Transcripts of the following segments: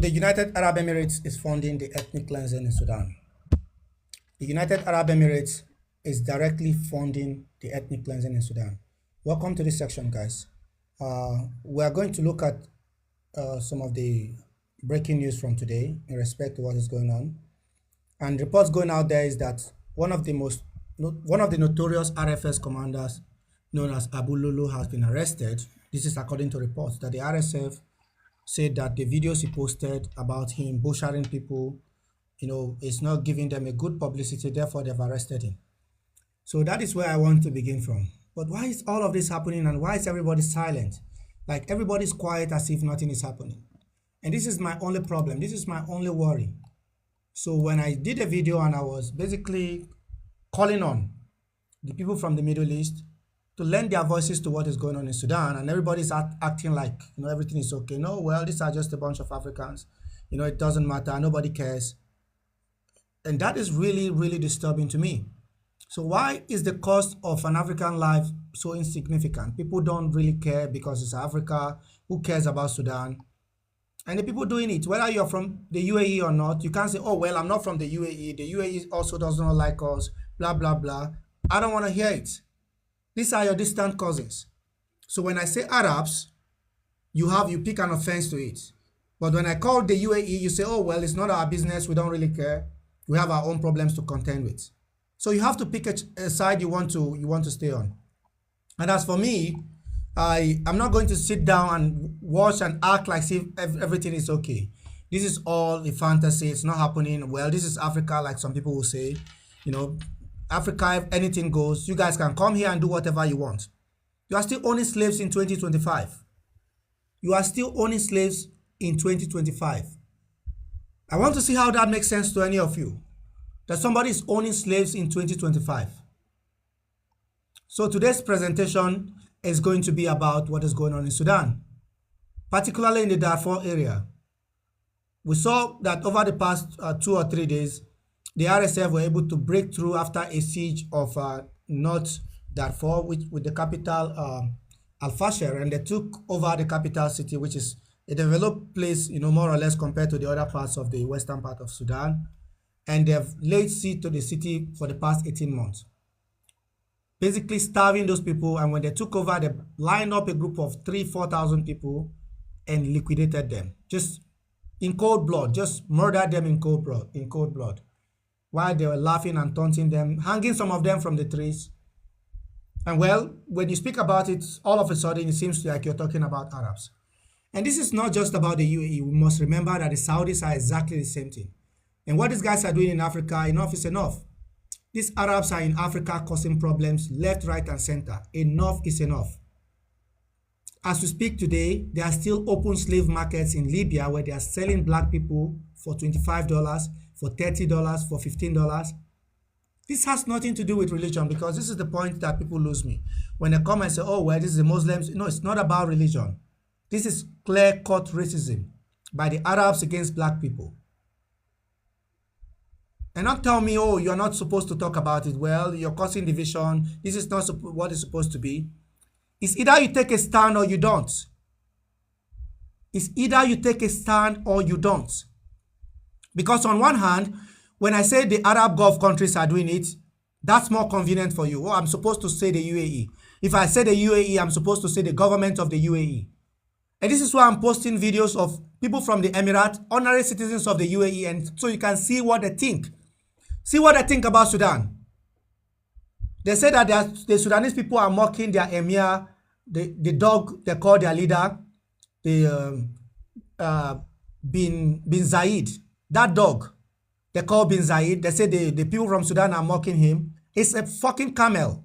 the United Arab Emirates is funding the ethnic cleansing in Sudan. The United Arab Emirates is directly funding the ethnic cleansing in Sudan. Welcome to this section, guys. We are going to look at some of the breaking news from today in respect to what is going on. And reports going out there is that one of the notorious RFS commanders known as Abu Lulu has been arrested. This is according to reports that the RSF said that the videos he posted about him butchering people, is not giving them a good publicity, therefore they've arrested him. So that is where I want to begin from. But why is all of this happening and why is everybody silent? Like everybody's quiet as if nothing is happening. And this is my only problem. This is my only worry. So when I did a video and I was basically calling on the people from the Middle East to lend their voices to what is going on in Sudan, and everybody's acting like, everything is okay. No, well, these are just a bunch of Africans. It doesn't matter. Nobody cares. And that is really, really disturbing to me. So why is the cost of an African life so insignificant? People don't really care because it's Africa. Who cares about Sudan? And the people doing it, whether you're from the UAE or not, you can't say, oh, well, I'm not from the UAE. The UAE also does not like us, blah, blah, blah. I don't want to hear it. These are your distant cousins. So when I say Arabs, you pick an offense to it. But when I call the UAE, you say, oh, well, it's not our business. We don't really care. We have our own problems to contend with. So you have to pick a side you want to stay on. And as for me, I'm not going to sit down and watch and act like if everything is okay. This is all a fantasy. It's not happening. Well, this is Africa, like some people will say. Africa, if anything goes, you guys can come here and do whatever you want. You are still owning slaves in 2025. You are still owning slaves in 2025. I want to see how that makes sense to any of you. That somebody is owning slaves in 2025. So today's presentation is going to be about what is going on in Sudan, particularly in the Darfur area. We saw that over the past 2 or 3 days, the RSF were able to break through after a siege of North Darfur with the capital Al-Fashir, and they took over the capital city, which is a developed place, more or less compared to the other parts of the western part of Sudan. And they've laid siege to the city for the past 18 months. Basically starving those people, and when they took over, they lined up a group of 3,000-4,000 people and liquidated them. Just in cold blood, just murdered them in cold blood. While they were laughing and taunting them, hanging some of them from the trees. And well, when you speak about it, all of a sudden it seems like you're talking about Arabs. And this is not just about the UAE. We must remember that the Saudis are exactly the same thing. And what these guys are doing in Africa, enough is enough. These Arabs are in Africa causing problems left, right, and center. Enough is enough. As we speak today, there are still open slave markets in Libya where they are selling black people for $25, for $30, for $15. This has nothing to do with religion, because this is the point that people lose me. When they come and say, oh, well, this is the Muslims. No, it's not about religion. This is clear-cut racism by the Arabs against black people. And not tell me, oh, you're not supposed to talk about it. Well, you're causing division. This is not what it's supposed to be. It's either you take a stand or you don't. It's either you take a stand or you don't. Because on one hand, when I say the Arab Gulf countries are doing it, that's more convenient for you. Oh, I'm supposed to say the UAE. If I say the UAE, I'm supposed to say the government of the UAE. And this is why I'm posting videos of people from the Emirates, honorary citizens of the UAE, and so you can see what they think. See what they think about Sudan. They say that the Sudanese people are mocking their emir, the dog they call their leader, the Bin Zayed. That dog they call Bin Zayed. They say the people from Sudan are mocking him. It's a fucking camel.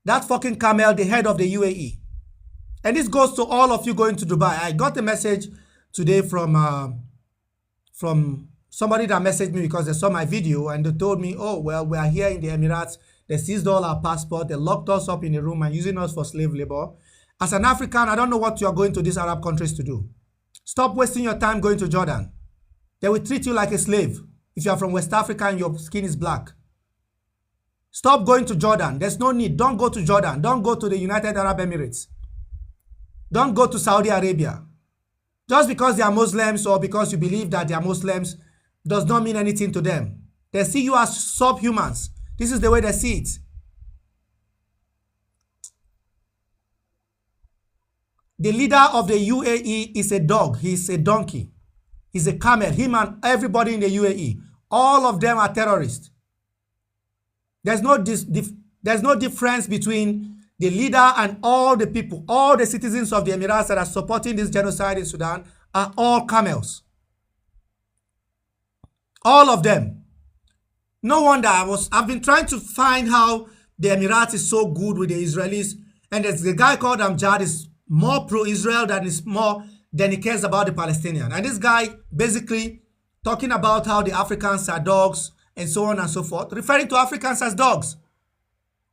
That fucking camel, the head of the UAE. And this goes to all of you going to Dubai. I got a message today from somebody that messaged me because they saw my video and they told me, oh, well, we are here in the Emirates. They seized all our passports. They locked us up in a room and using us for slave labor. As an African, I don't know what you are going to these Arab countries to do. Stop wasting your time going to Jordan. They will treat you like a slave if you are from West Africa and your skin is black. Stop going to Jordan. There's no need. Don't go to Jordan. Don't go to the United Arab Emirates. Don't go to Saudi Arabia. Just because they are Muslims or because you believe that they are Muslims does not mean anything to them. They see you as subhumans. This is the way they see it. The leader of the UAE is a dog. He's a donkey. He's a camel. Him and everybody in the UAE. All of them are terrorists. There's no difference between the leader and all the people. All the citizens of the Emirates that are supporting this genocide in Sudan are all camels. All of them. No wonder I've been trying to find how the Emirates is so good with the Israelis. And there's a guy called Amjad is more pro-Israel than he cares about the Palestinian. And this guy basically talking about how the Africans are dogs and so on and so forth, referring to Africans as dogs.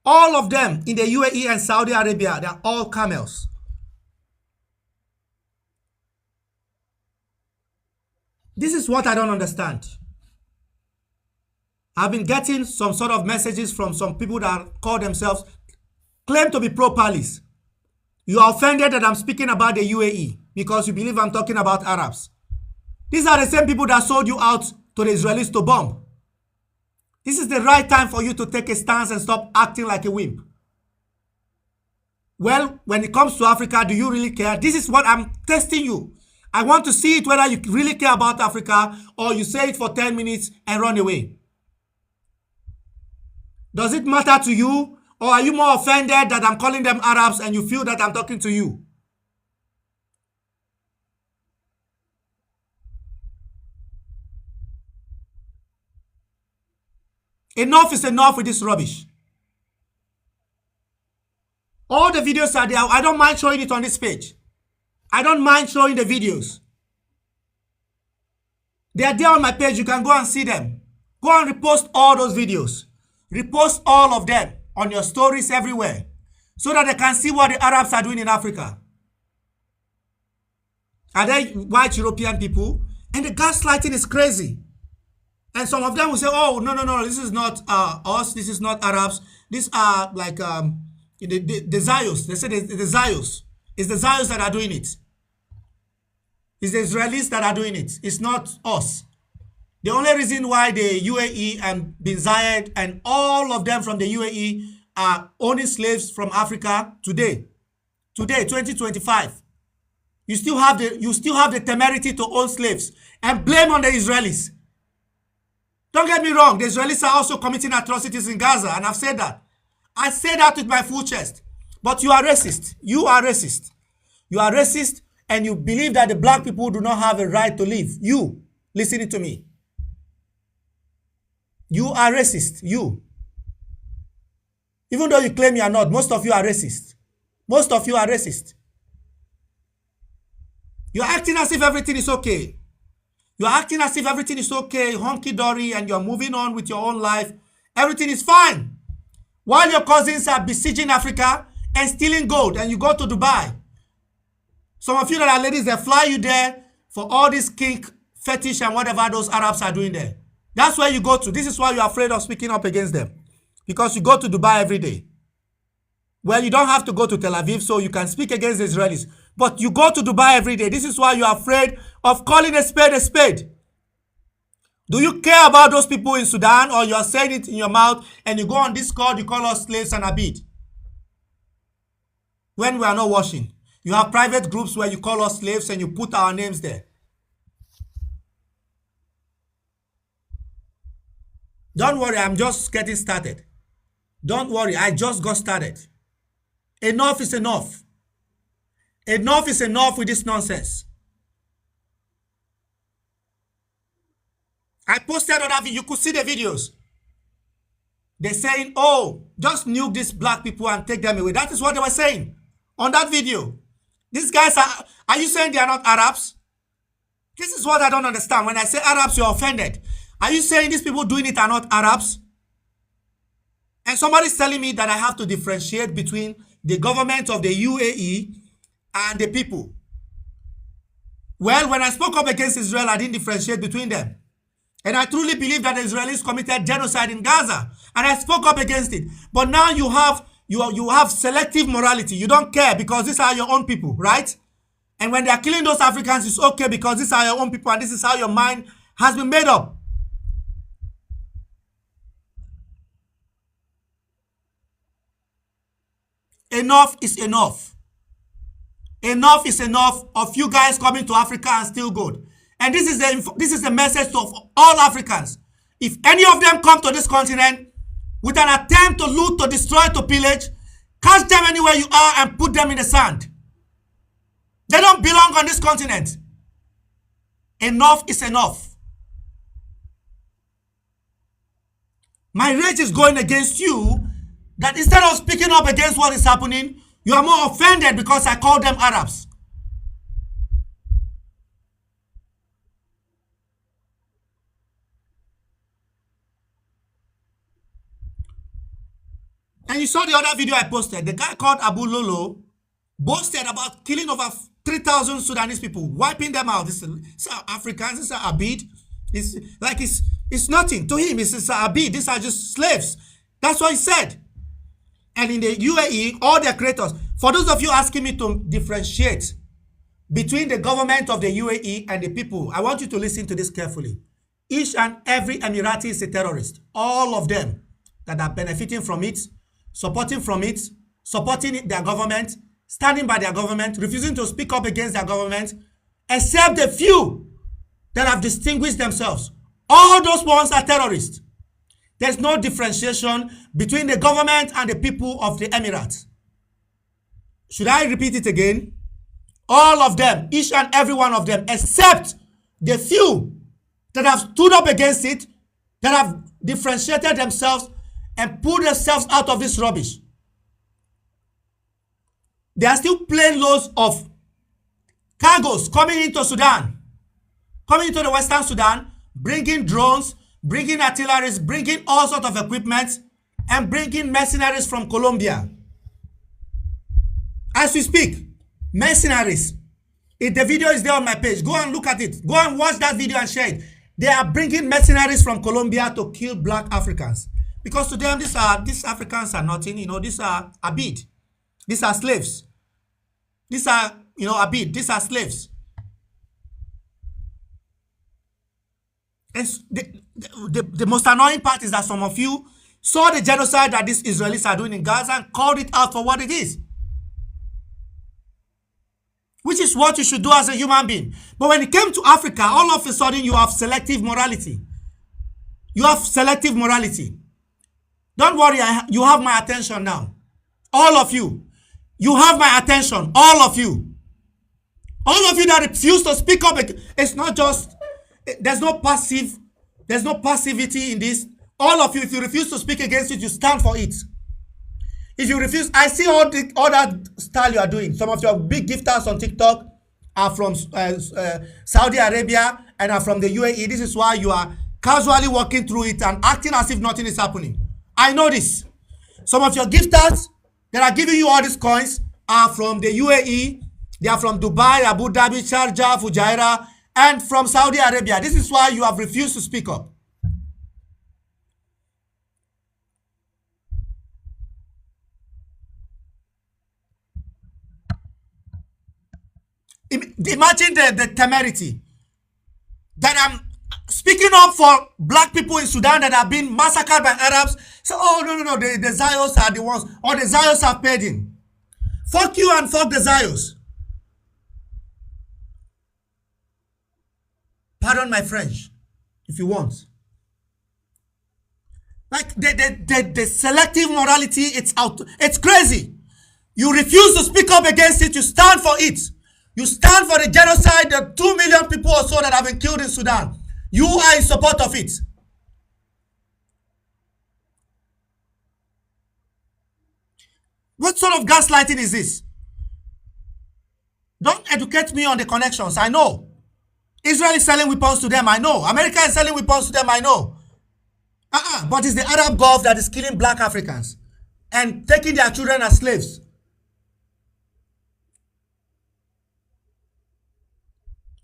All of them in the UAE and Saudi Arabia, they're all camels. This is what I don't understand. I've been getting some sort of messages from some people that call themselves, claim to be pro-Palis. You are offended that I'm speaking about the UAE because you believe I'm talking about Arabs. These are the same people that sold you out to the Israelis to bomb. This is the right time for you to take a stance and stop acting like a wimp. Well, when it comes to Africa, do you really care? This is what I'm testing you. I want to see it whether you really care about Africa or you say it for 10 minutes and run away. Does it matter to you? Or are you more offended that I'm calling them Arabs and you feel that I'm talking to you? Enough is enough with this rubbish. All the videos are there. I don't mind showing it on this page. I don't mind showing the videos. They are there on my page. You can go and see them. Go and repost all those videos. Repost all of them on your stories everywhere so that they can see what the Arabs are doing in Africa. Are they white European people? And the gaslighting is crazy. And some of them will say, oh, no, this is not us. This is not Arabs. These are like the Zios. They say the Zios. It's the Zios that are doing it. It's the Israelis that are doing it. It's not us. The only reason why the UAE and Bin Zayed and all of them from the UAE are owning slaves from Africa today, 2025, you still have the temerity to own slaves and blame on the Israelis. Don't get me wrong, the Israelis are also committing atrocities in Gaza, and I've said that. I say that with my full chest. But you are racist. You are racist. You are racist, and you believe that the black people do not have a right to live. You, listening to me. You are racist. You. Even though you claim you are not, most of you are racist. Most of you are racist. You're acting as if everything is okay. You're acting as if everything is okay, honky-dory, and you're moving on with your own life. Everything is fine. While your cousins are besieging Africa and stealing gold, and you go to Dubai. Some of you that are ladies, they fly you there for all this kink, fetish, and whatever those Arabs are doing there. That's where you go to. This is why you're afraid of speaking up against them. Because you go to Dubai every day. Well, you don't have to go to Tel Aviv, so you can speak against the Israelis. But you go to Dubai every day. This is why you're afraid of calling a spade a spade. Do you care about those people in Sudan, or you are saying it in your mouth and you go on Discord, you call us slaves and Abid? When we are not watching. You have private groups where you call us slaves and you put our names there. Don't worry, I'm just getting started. Don't worry, I just got started. Enough is enough. Enough is enough with this nonsense. I posted on that video. You could see the videos. They're saying, oh, just nuke these black people and take them away. That is what they were saying on that video. These guys are you saying they are not Arabs? This is what I don't understand. When I say Arabs, you're offended. Are you saying these people doing it are not Arabs? And somebody's telling me that I have to differentiate between the government of the UAE and the people. Well, when I spoke up against Israel, I didn't differentiate between them. And I truly believe that the Israelis committed genocide in Gaza. And I spoke up against it. But now you have selective morality. You don't care because these are your own people, right? And when they are killing those Africans, it's okay because these are your own people and this is how your mind has been made up. Enough is enough. Enough is enough of you guys coming to Africa and steal gold. And this is the message to all Africans. If any of them come to this continent with an attempt to loot, to destroy, to pillage, catch them anywhere you are and put them in the sand. They don't belong on this continent. Enough is enough. My rage is going against you, that instead of speaking up against what is happening, you are more offended because I call them Arabs. And you saw the other video I posted. The guy called Abu Lolo boasted about killing over 3,000 Sudanese people, wiping them out. This is Africans, this is Abid. It's nothing. To him, it's Abid. These are just slaves. That's what he said. And in the UAE, all their creators, for those of you asking me to differentiate between the government of the UAE and the people, I want you to listen to this carefully. Each and every Emirati is a terrorist. All of them that are benefiting from it, supporting their government, standing by their government, refusing to speak up against their government, except the few that have distinguished themselves. All those ones are terrorists. There's no differentiation between the government and the people of the Emirates. Should I repeat it again? All of them, each and every one of them, except the few that have stood up against it, that have differentiated themselves and pulled themselves out of this rubbish. There are still plane loads of cargoes coming into Sudan, coming into the Western Sudan, bringing drones, bringing artillery, bringing all sorts of equipment, and bringing mercenaries from Colombia. As we speak, mercenaries. If the video is there on my page, go and look at it. Go and watch that video and share it. They are bringing mercenaries from Colombia to kill black Africans. Because to them, these Africans are nothing. These are Abid. These are slaves. These are, Abid. These are slaves. And the most annoying part is that some of you saw the genocide that these Israelis are doing in Gaza and called it out for what it is. Which is what you should do as a human being. But when it came to Africa, all of a sudden you have selective morality. You have selective morality. Don't worry, you have my attention now. All of you. You have my attention. All of you. All of you that refuse to speak up. It's not just, there's no passivity in this. All of you, if you refuse to speak against it, you stand for it. If you refuse, I see all that style you are doing. Some of your big gifters on TikTok are from Saudi Arabia and are from the UAE. This is why you are casually walking through it and acting as if nothing is happening. I know this. Some of your gifters that are giving you all these coins are from the UAE. They are from Dubai, Abu Dhabi, Sharjah, Fujairah, and from Saudi Arabia. This is why you have refused to speak up. Imagine the temerity that I'm speaking up for black people in Sudan that have been massacred by Arabs. So, no, the Zios are the ones, or the Zios have paid in. Fuck you and fuck the Zios. Pardon my French, if you want. Like the selective morality, it's out. It's crazy. You refuse to speak up against it. You stand for it. You stand for the genocide, the 2 million people or so that have been killed in Sudan. You are in support of it. What sort of gaslighting is this? Don't educate me on the connections. I know. Israel is selling weapons to them. I know. America is selling weapons to them. I know. But it's the Arab Gulf that is killing black Africans and taking their children as slaves.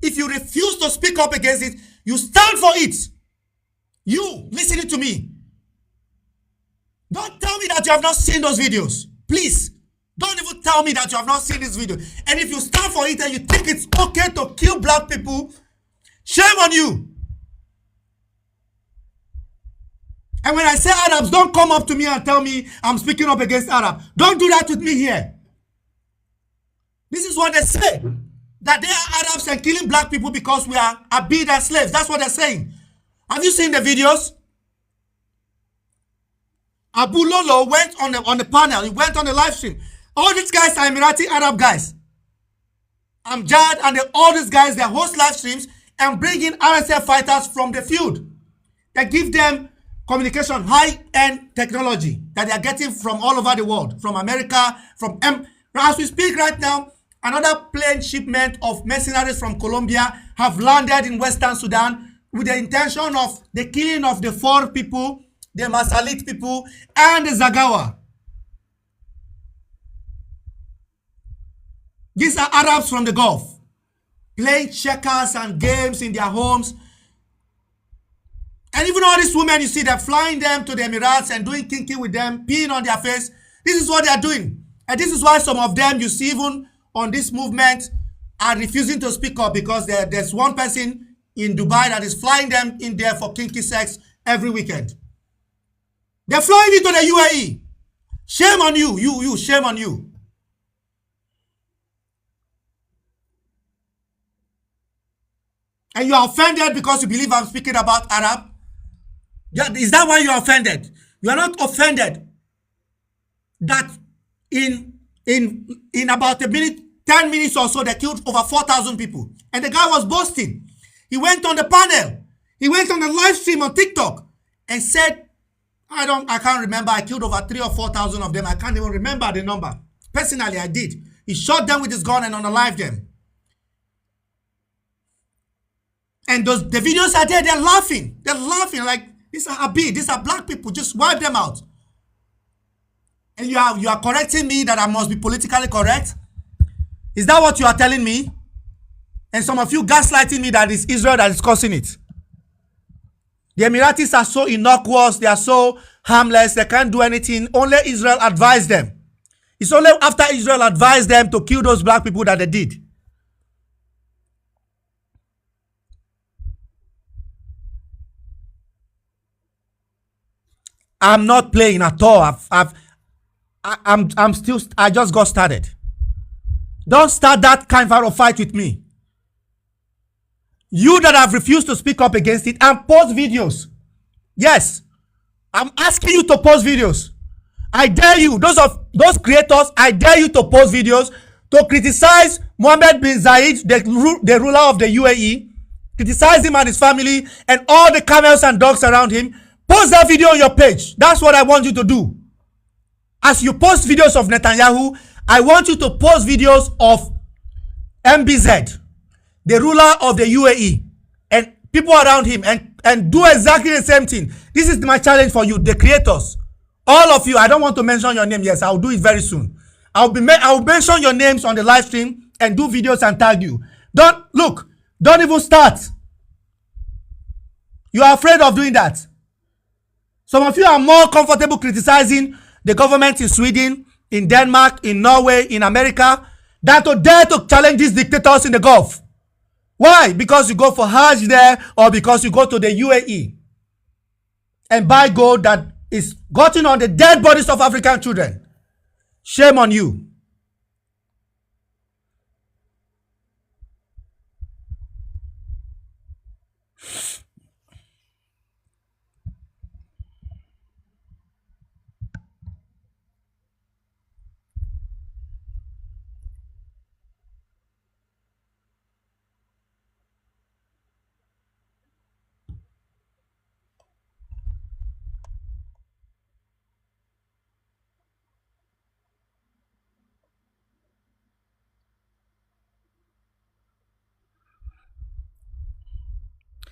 If you refuse to speak up against it, you stand for it. You, listening to me. Don't tell me that you have not seen those videos. Please, Don't even tell me that you have not seen this video. And if you stand for it and you think it's okay to kill black people, shame on you. And when I say Arabs, don't come up to me and tell me I'm speaking up against Arab. Don't do that with me here. This is what they say. That they are Arabs and killing black people because we are Abid and slaves. That's what they're saying. Have you seen the videos? Abu Lolo went on the panel. He went on the live stream. All these guys are Emirati Arab guys. Amjad and all these guys, they host live streams and bring in RSF fighters from the field. They give them communication, high-end technology that they are getting from all over the world, from America, from as we speak right now, another plane shipment of mercenaries from Colombia have landed in Western Sudan with the intention of the killing of the 4 people, the Masalit people, and the Zagawa. These are Arabs from the Gulf, playing checkers and games in their homes. And even all these women, you see, they're flying them to the Emirates and doing kinky with them, peeing on their face. This is what they are doing. And this is why some of them, you see, even on this movement, are refusing to speak up, because there's one person in Dubai that is flying them in there for kinky sex every weekend. They're flying into the UAE. Shame on you, you, shame on you. And you are offended because you believe I'm speaking about Arab? Yeah, is that why you are offended? You are not offended that in about a minute, 10 minutes or so, they killed over 4,000 people. And the guy was boasting. He went on the panel. He went on the live stream on TikTok and said, I can't remember. I killed over 3,000 or 4,000 of them. I can't even remember the number. Personally, I did. He shot them with his gun and unalived them. And the videos are there. They're laughing. They're laughing like, these are Abid. These are black people. Just wipe them out. And you are correcting me that I must be politically correct? Is that what you are telling me? And some of you gaslighting me that it's Israel that is causing it. The Emiratis are so innocuous. They are so harmless. They can't do anything. Only Israel advised them. It's only after Israel advised them to kill those black people that they did. I'm not playing at all. I just got started. Don't start that kind of fight with me. You that have refused to speak up against it and post videos. Yes, I'm asking you to post videos. I dare you, those creators, I dare you to post videos to criticize Mohammed bin Zayed, the ruler of the UAE, criticize him and his family and all the camels and dogs around him. Post that video on your page. That's what I want you to do. As you post videos of Netanyahu, I want you to post videos of MBZ, the ruler of the UAE, and people around him, and do exactly the same thing. This is my challenge for you, the creators. All of you, I don't want to mention your name. Yes, I'll do it very soon. I'll mention your names on the live stream and do videos and tag you. Don't even start. You are afraid of doing that. Some of you are more comfortable criticizing the government in Sweden, in Denmark, in Norway, in America, than to dare to challenge these dictators in the Gulf. Why? Because you go for Hajj there, or because you go to the UAE and buy gold that is gotten on the dead bodies of African children. Shame on you.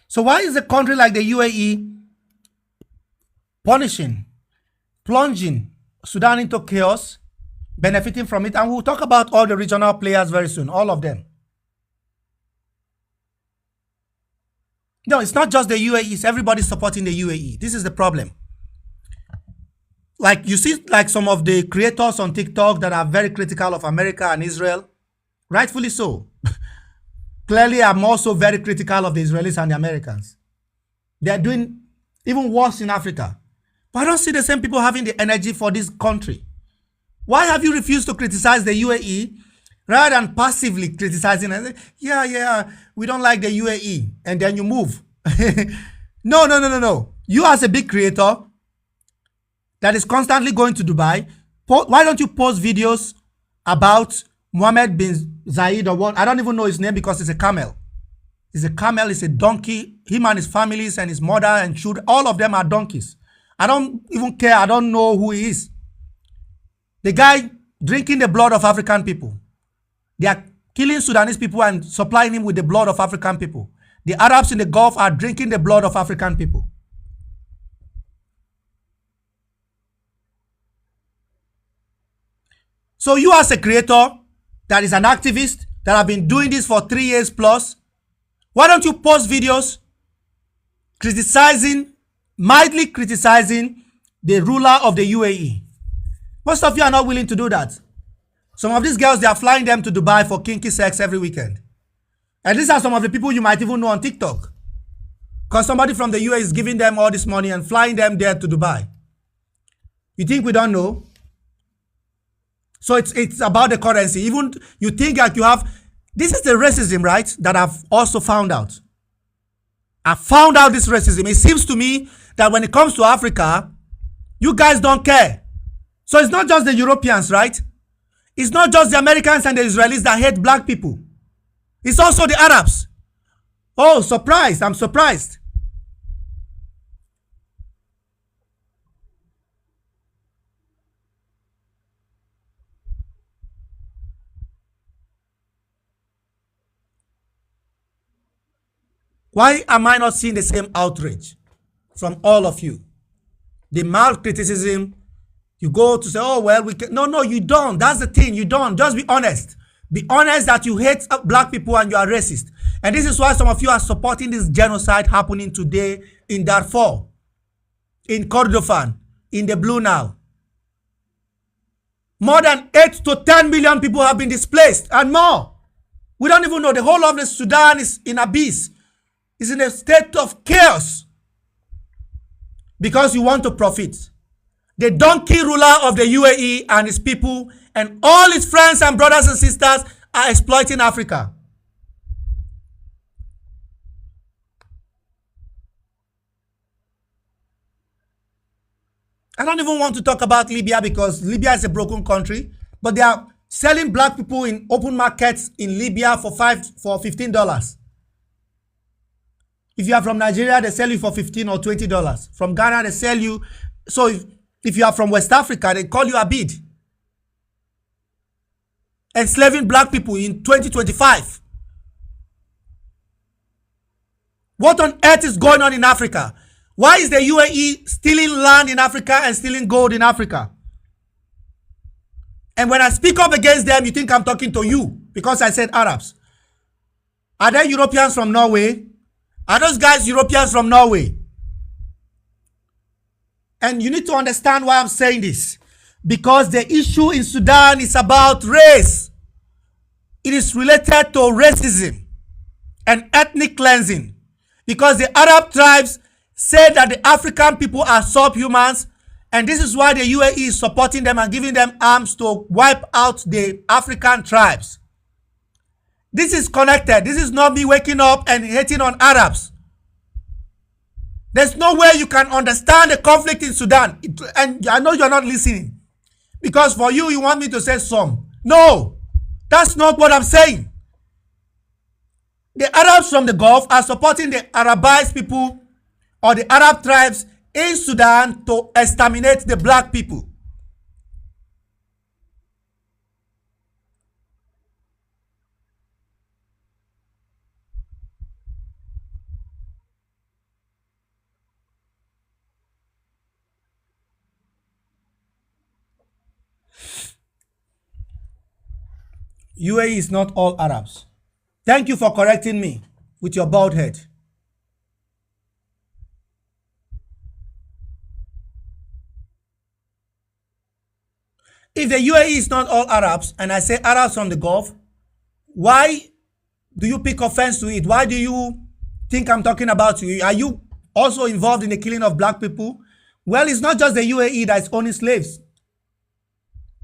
So why is a country like the UAE plunging Sudan into chaos, benefiting from it? And we'll talk about all the regional players very soon, all of them. No, it's not just the UAE, it's everybody supporting the UAE. This is the problem. like you see like some of the creators on TikTok that are very critical of America and Israel, rightfully so. Clearly, I'm also very critical of the Israelis and the Americans. They are doing even worse in Africa. But I don't see the same people having the energy for this country. Why have you refused to criticize the UAE rather than passively criticizing and say, yeah, we don't like the UAE, and then you move? No. You as a big creator that is constantly going to Dubai, why don't you post videos about Mohammed bin Zayed or what? I don't even know his name because it's a camel. He's a camel, he's a donkey. Him and his families and his mother and children, all of them are donkeys. I don't even care. I don't know who he is. The guy drinking the blood of African people. They are killing Sudanese people and supplying him with the blood of African people. The Arabs in the Gulf are drinking the blood of African people. So you as a creator that is an activist that have been doing this for 3 years plus, why don't you post videos mildly criticizing the ruler of the UAE? Most of you are not willing to do that. Some of these girls, they are flying them to Dubai for kinky sex every weekend. And these are some of the people you might even know on TikTok. Because somebody from the UAE is giving them all this money and flying them there to Dubai. You think we don't know? So it's about the currency. Even you think like you have, this is the racism, right? That I've also found out. I found out this racism. It seems to me that when it comes to Africa, you guys don't care. So it's not just the Europeans, right? It's not just the Americans and the Israelis that hate black people. It's also the Arabs. Oh, surprised. I'm surprised. Why am I not seeing the same outrage from all of you? The mild criticism, you go to say, oh, well, we can. No, you don't. That's the thing. You don't. Just be honest. Be honest that you hate black people and you are racist. And this is why some of you are supporting this genocide happening today in Darfur, in Kordofan, in the Blue Nile. More than 8 to 10 million people have been displaced and more. We don't even know. The whole of the Sudan is in abyss. It's in a state of chaos because you want to profit. The donkey ruler of the UAE and his people and all his friends and brothers and sisters are exploiting Africa. I don't even want to talk about Libya because Libya is a broken country, but they are selling black people in open markets in Libya for $15. If you are from Nigeria, they sell you for $15 or $20. From Ghana, they sell you. So if you are from West Africa, they call you Abid. Enslaving black people in 2025. What on earth is going on in Africa? Why is the UAE stealing land in Africa and stealing gold in Africa? And when I speak up against them, you think I'm talking to you because I said Arabs. Are there Europeans from Norway? Are those guys Europeans from Norway? And you need to understand why I'm saying this. Because the issue in Sudan is about race. It is related to racism and ethnic cleansing. Because the Arab tribes say that the African people are subhumans, and this is why the UAE is supporting them and giving them arms to wipe out the African tribes. This is connected. This is not me waking up and hating on Arabs. There's no way you can understand the conflict in Sudan. And I know you're not listening. Because for you, you want me to say some. No, that's not what I'm saying. The Arabs from the Gulf are supporting the Arabized people or the Arab tribes in Sudan to exterminate the black people. UAE is not all Arabs. Thank you for correcting me with your bald head. if the UAE is not all Arabs, and I say Arabs from the Gulf, why do you pick offense to it? Why do you think I'm talking about you? Are you also involved in the killing of black people? Well, it's not just the UAE that's owning slaves.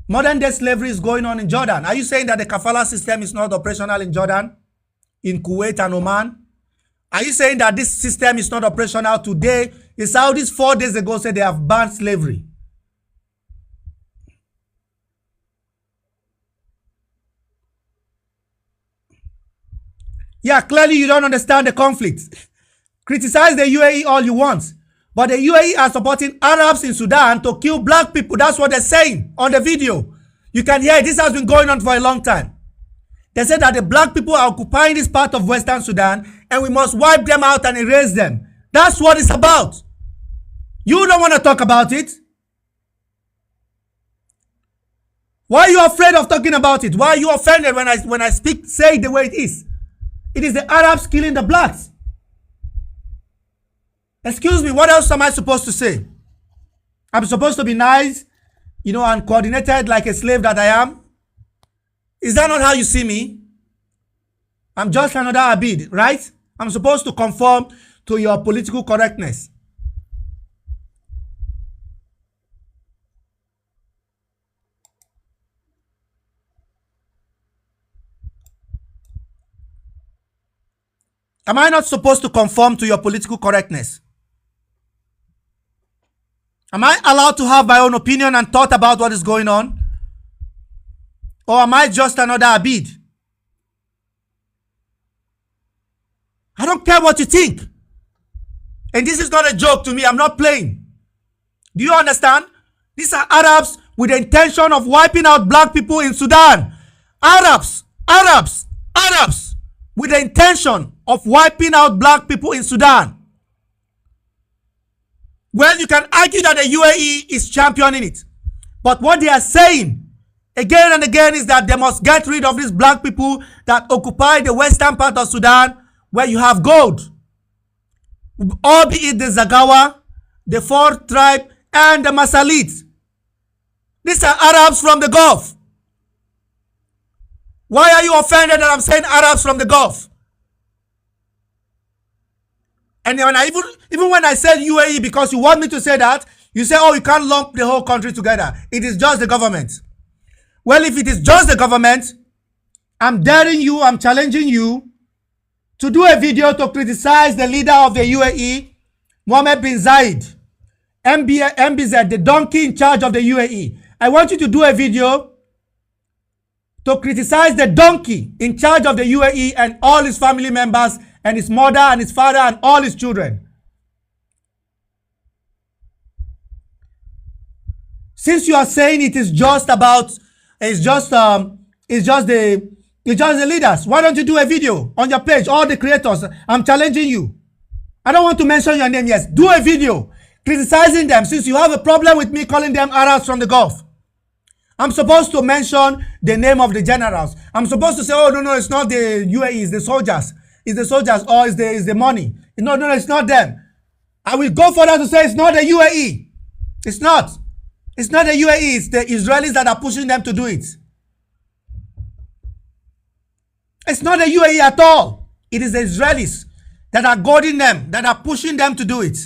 Modern day slavery is going on in Jordan. Are you saying that the kafala system is not operational in Jordan, in Kuwait and Oman? Are you saying that this system is not operational today? The Saudis 4 days ago said they have banned slavery. Yeah, clearly you don't understand the conflict. Criticize the UAE all you want. But the UAE are supporting Arabs in Sudan to kill black people. That's what they're saying on the video. You can hear it. This has been going on for a long time. They said that the black people are occupying this part of Western Sudan and we must wipe them out and erase them. That's what it's about. You don't want to talk about it. Why are you afraid of talking about it? Why are you offended when I say it the way it is? It is the Arabs killing the blacks. Excuse me, what else am I supposed to say? I'm supposed to be nice, and coordinated like a slave that I am? Is that not how you see me? I'm just another Abid, right? I'm supposed to conform to your political correctness. Am I not supposed to conform to your political correctness? Am I allowed to have my own opinion and thought about what is going on? Or am I just another Abid? I don't care what you think. And this is not a joke to me. I'm not playing. Do you understand? These are Arabs with the intention of wiping out black people in Sudan. Arabs with the intention of wiping out black people in Sudan. Well, you can argue that the UAE is championing it. But what they are saying again and again is that they must get rid of these black people that occupy the western part of Sudan where you have gold. Albeit the Zagawa, the Fourth Tribe, and the Masalit. These are Arabs from the Gulf. Why are you offended that I'm saying Arabs from the Gulf? And when even when I said UAE because you want me to say that, you say, oh, you can't lump the whole country together. It is just the government. Well, if it is just the government, I'm daring you, I'm challenging you to do a video to criticize the leader of the UAE, Mohammed bin Zayed, MBZ, the donkey in charge of the UAE. I want you to do a video to criticize the donkey in charge of the UAE and all his family members and his mother and his father and all his children. Since you are saying it is just about, it's just the leaders, why don't you do a video on your page, all the creators? I'm challenging you. I don't want to mention your name, yes. Do a video criticizing them since you have a problem with me calling them Arabs from the Gulf. I'm supposed to mention the name of the generals. I'm supposed to say, oh, no, it's not the UAE, it's the soldiers. It's the soldiers or it's the money. No, it's not them. I will go further to say it's not the UAE. It's not. It's not the UAE. It's the Israelis that are pushing them to do it. It's not the UAE at all. It is the Israelis that are goading them, that are pushing them to do it.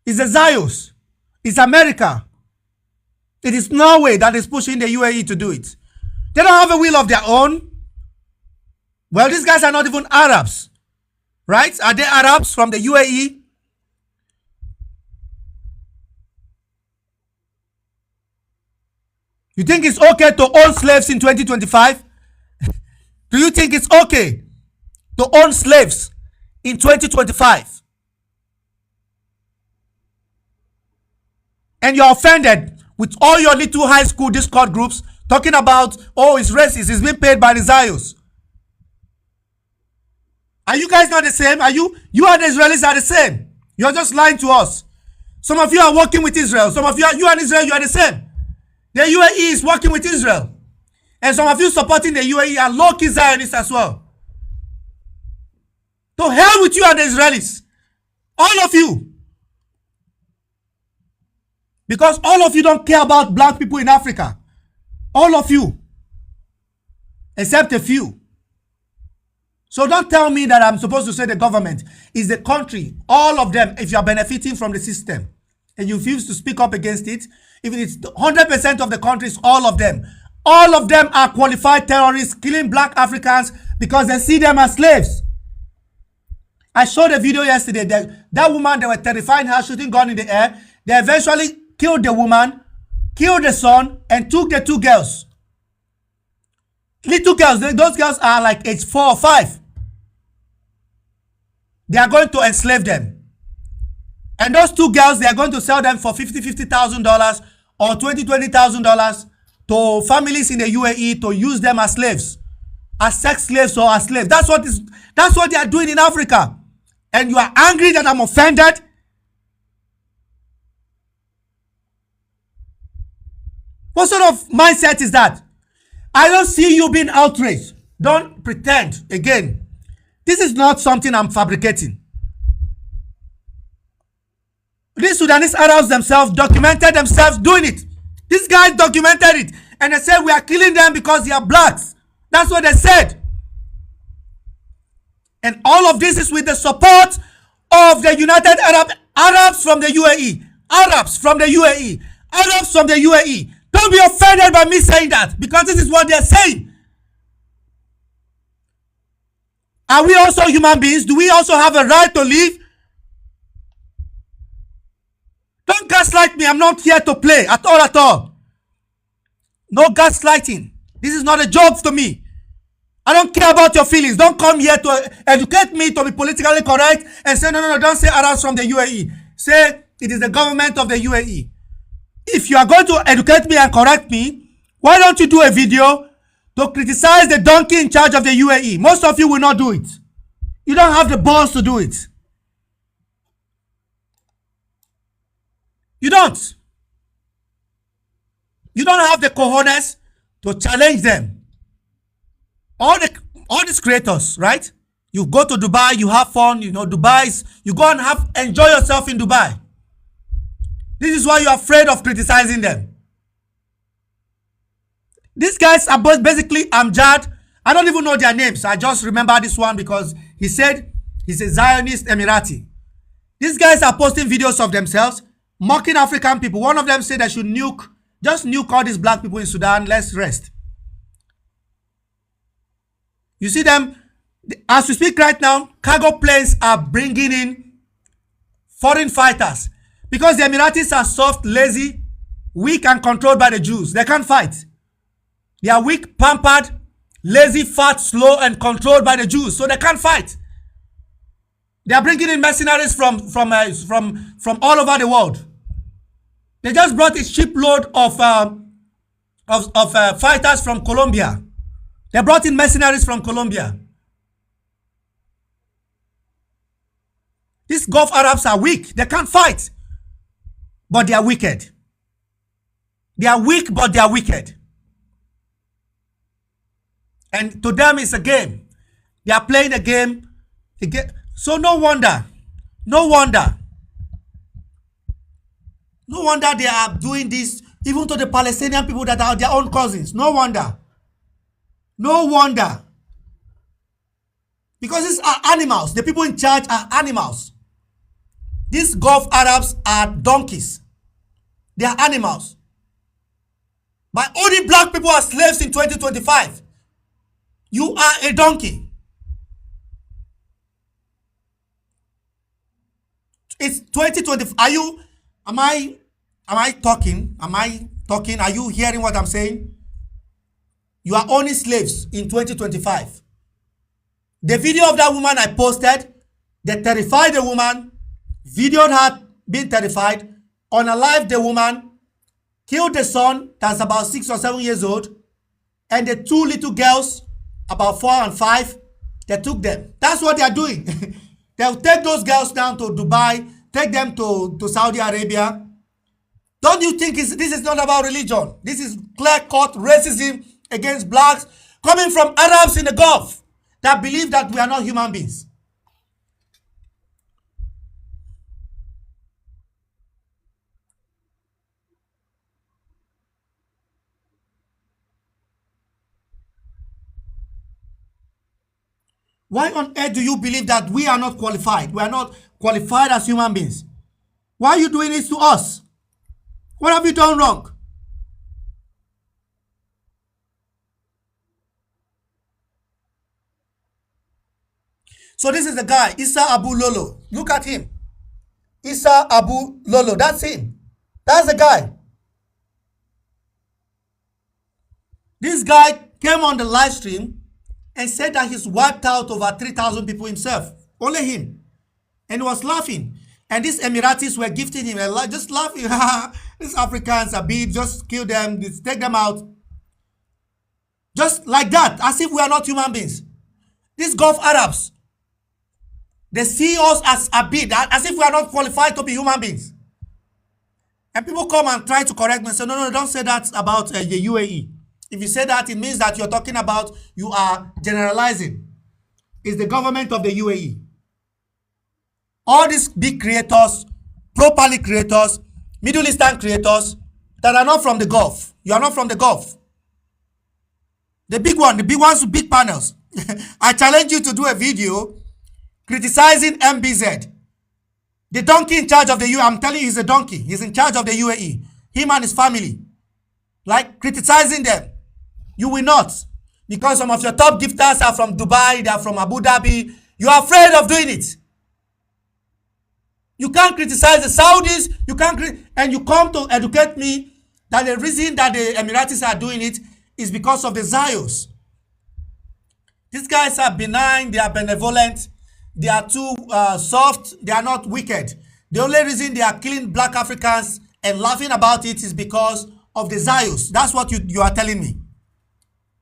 It's the Zions. It's America. It is Norway that is pushing the UAE to do it. They don't have a will of their own. Well, these guys are not even Arabs, right? Are they Arabs from the UAE? You think it's okay to own slaves in 2025? Do you think it's okay to own slaves in 2025? And you're offended with all your little high school Discord groups talking about, oh, it's racist, it's being paid by the Zions. Are you guys not the same? You and the Israelis are the same. You're just lying to us. Some of you are working with Israel. Some of you and Israel, you are the same. The UAE is working with Israel. And some of you supporting the UAE are low-key Zionists as well. To hell with you and the Israelis. All of you. Because all of you don't care about black people in Africa. All of you, except a few. So don't tell me that I'm supposed to say the government. Is the country, all of them. If you are benefiting from the system and you refuse to speak up against it, if it's 100% of the countries, all of them are qualified terrorists killing black Africans because they see them as slaves. I showed a video yesterday that woman, they were terrifying her, shooting gun in the air. They eventually killed the woman, killed the son, and took the two girls. Little girls, those girls are like age 4 or 5. They are going to enslave them. And those two girls, they are going to sell them for $50,000 or $20,000 to families in the UAE to use them as slaves, as sex slaves or as slaves. That's what they are doing in Africa. And you are angry that I'm offended? What sort of mindset is that? I don't see you being outraged. Don't pretend. Again, this is not something I'm fabricating. These Sudanese Arabs themselves documented themselves doing it. These guys documented it. And they said we are killing them because they are blacks. That's what they said. And all of this is with the support of the United Arabs from the UAE. Arabs from the UAE. Arabs from the UAE. Don't be offended by me saying that, because this is what they're saying. Are we also human beings? Do we also have a right to live? Don't gaslight me. I'm not here to play at all. No gaslighting. This is not a job to me. I don't care about your feelings. Don't come here to educate me to be politically correct and say, no, don't say Arabs from the UAE. Say it is the government of the UAE. If you are going to educate me and correct me, why don't you do a video to criticize the donkey in charge of the UAE? Most of you will not do it. You don't have the balls to do it. You don't. You don't have the cojones to challenge them. All these creators, right? You go to Dubai, you have fun, you know, you go and enjoy yourself in Dubai. This is why you're afraid of criticizing them. These guys are both basically Amjad. I don't even know their names. I just remember this one because he said he's a Zionist Emirati. These guys are posting videos of themselves, mocking African people. One of them said they should just nuke all these black people in Sudan. Let's rest. You see them, as we speak right now, cargo planes are bringing in foreign fighters because the Emiratis are soft, lazy, weak and controlled by the Jews. They can't fight. They are weak, pampered, lazy, fat, slow and controlled by the Jews. So they can't fight. They are bringing in mercenaries from all over the world. They just brought a shipload of fighters from Colombia. They brought in mercenaries from Colombia. These Gulf Arabs are weak. They can't fight. But they are wicked. They are weak, but they are wicked. And to them, it's a game. They are playing a game. So no wonder they are doing this even to the Palestinian people that are their own cousins. No wonder. Because these are animals. The people in charge are animals. These Gulf Arabs are donkeys. They are animals. By owning black people as slaves in 2025, you are a donkey. It's 2020. Am I talking? Are you hearing what I'm saying? You are owning slaves in 2025. The video of that woman I posted, they terrified the woman, videoed her being terrified, unalived the woman, killed the son that's about 6 or 7 years old, and the two little girls, about 4 and 5, they took them. That's what they are doing. They'll take those girls down to Dubai, take them to Saudi Arabia. Don't you think this is not about religion? This is clear-cut racism against blacks coming from Arabs in the Gulf that believe that we are not human beings. Why on earth do you believe that we are not qualified? We are not qualified as human beings. Why are you doing this to us? What have you done wrong? So this is the guy, Issa Abu Lolo. Look at him. Issa Abu Lolo. That's him. That's the guy. This guy came on the live stream and said that he's wiped out over 3,000 people himself. Only him. And he was laughing. And these Emiratis were gifting him, just laughing. These Africans are big, just kill them, just take them out. Just like that, as if we are not human beings. These Gulf Arabs, they see us as a bid, as if we are not qualified to be human beings. And people come and try to correct me and say, no, don't say that about the UAE. If you say that, it means that you're talking about, you are generalizing. It's the government of the UAE. All these big creators, properly creators, Middle Eastern creators that are not from the Gulf. You are not from the Gulf. The big ones with big panels. I challenge you to do a video criticizing MBZ. The donkey in charge of the UAE. I'm telling you, he's a donkey. He's in charge of the UAE. Him and his family. Like, criticizing them. You will not. Because some of your top gifters are from Dubai, they are from Abu Dhabi. You are afraid of doing it. You can't criticize the Saudis. You can't, and you come to educate me that the reason that the Emiratis are doing it is because of the Zios. These guys are benign. They are benevolent. They are too soft. They are not wicked. The only reason they are killing black Africans and laughing about it is because of the Zios. That's what you are telling me.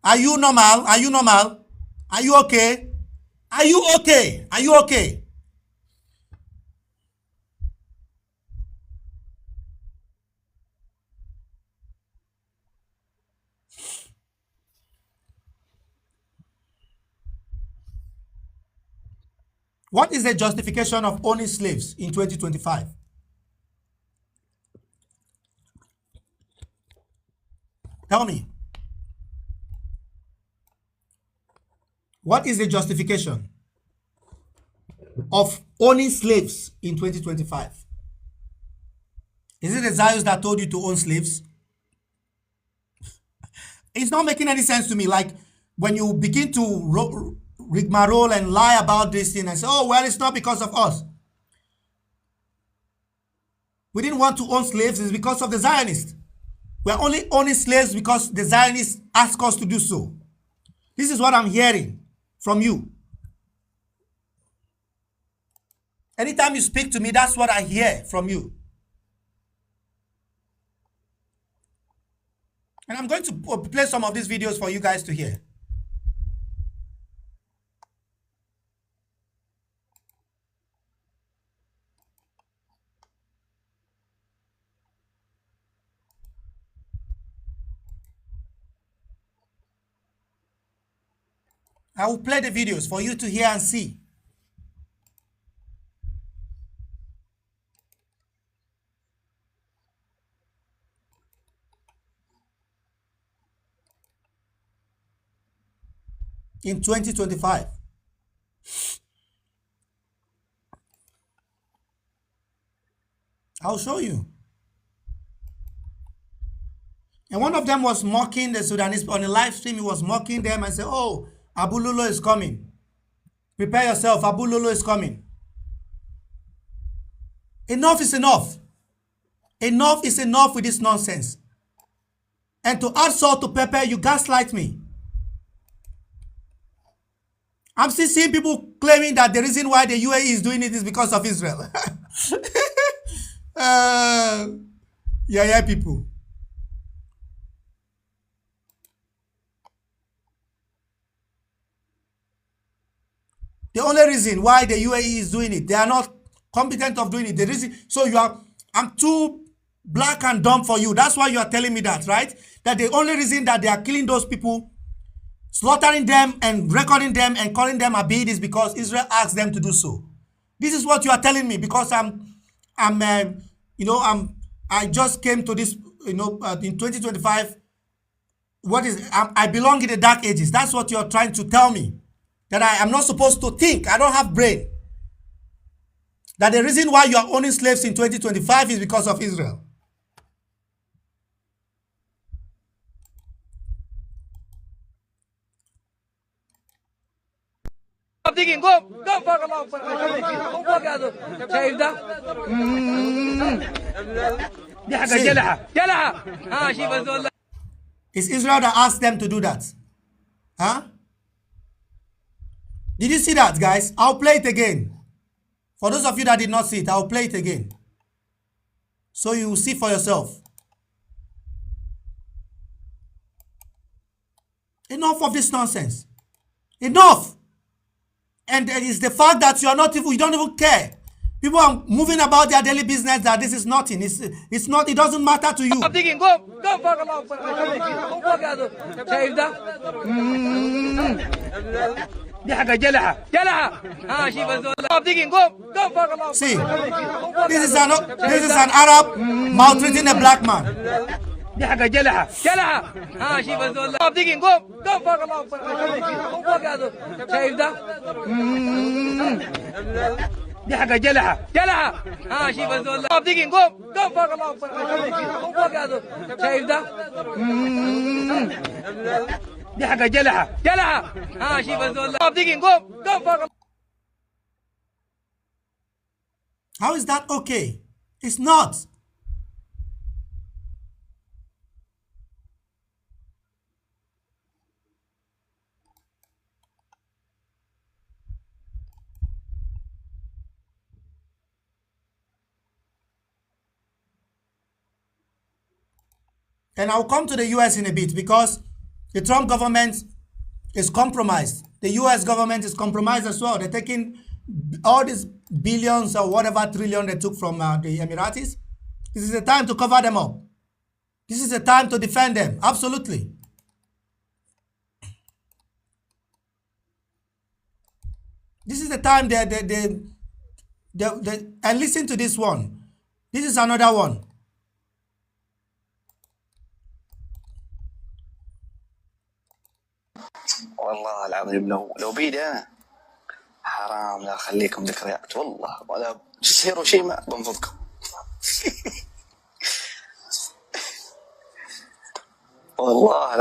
Are you normal? Are you normal? Are you okay? Are you okay? Are you okay? What is the justification of owning slaves in 2025? Tell me. What is the justification of owning slaves in 2025? Is it the Zions that told you to own slaves? It's not making any sense to me. Like, when you begin to rigmarole and lie about this thing and say, oh, well, it's not because of us. We didn't want to own slaves. It's because of the Zionists. We're only owning slaves because the Zionists asked us to do so. This is what I'm hearing from you. Anytime you speak to me, that's what I hear from you. And I'm going to play some of these videos for you guys to hear. I will play the videos for you to hear and see. In 2025. I'll show you. And one of them was mocking the Sudanese on a live stream. He was mocking them and said, oh, Abu Lolo is coming. Prepare yourself. Abu Lolo is coming. Enough is enough. Enough is enough with this nonsense. And to add salt to pepper, you gaslight me. I'm still seeing people claiming that the reason why the UAE is doing it is because of Israel. Yeah, people. The only reason why the UAE is doing it, they are not competent of doing it. The reason, so I'm too black and dumb for you. That's why you are telling me that, right? That the only reason that they are killing those people, slaughtering them and recording them and calling them Abid is because Israel asked them to do so. This is what you are telling me because I just came to this, in 2025. I belong in the dark ages. That's what you're trying to tell me. that I am not supposed to think. I don't have brain. That the reason why you are owning slaves in 2025 is because of Israel. قوم قوم فوق الله اكبر قوم فوق هذا شايف ده دي حاجه جلحه ها شوف هذول. It's Israel that asked them to do that. Huh? Did you see that, guys? I'll play it again. For those of you that did not see it, I'll play it again. So you will see for yourself. Enough of this nonsense. Enough. And it is the fact that you are not even, you don't even care. People are moving about their daily business that this is nothing. It's not, it doesn't matter to you. قوم فوق الله اكبر قوم فوق هذا شايف ده دي حاجه جلحه ها شوف هذول. قوم فوق الله. See, this is an Arab maltreating a black man. دي حاجه جلحه ها شوف هذول. قوم فوق الله اكبر قوم فوق هذا شايف ده دي حاجه جلحه ها شوف هذول. قوم فوق الله اكبر قوم فوق هذا شايف ده دي حاجه جلحه ها شوف هذول. قوم فوق. How is that okay? It's not. And I'll come to the US in a bit because the Trump government is compromised. The US government is compromised as well. They're taking all these billions or whatever trillion they took from the Emiratis. This is the time to cover them up. This is the time to defend them. Absolutely. This is the time and listen to this one. This is another one. والله العظيم لو بيدي انا حرام لا اخليكم ذكريات والله ولا هيروشيما بنفضكم. والله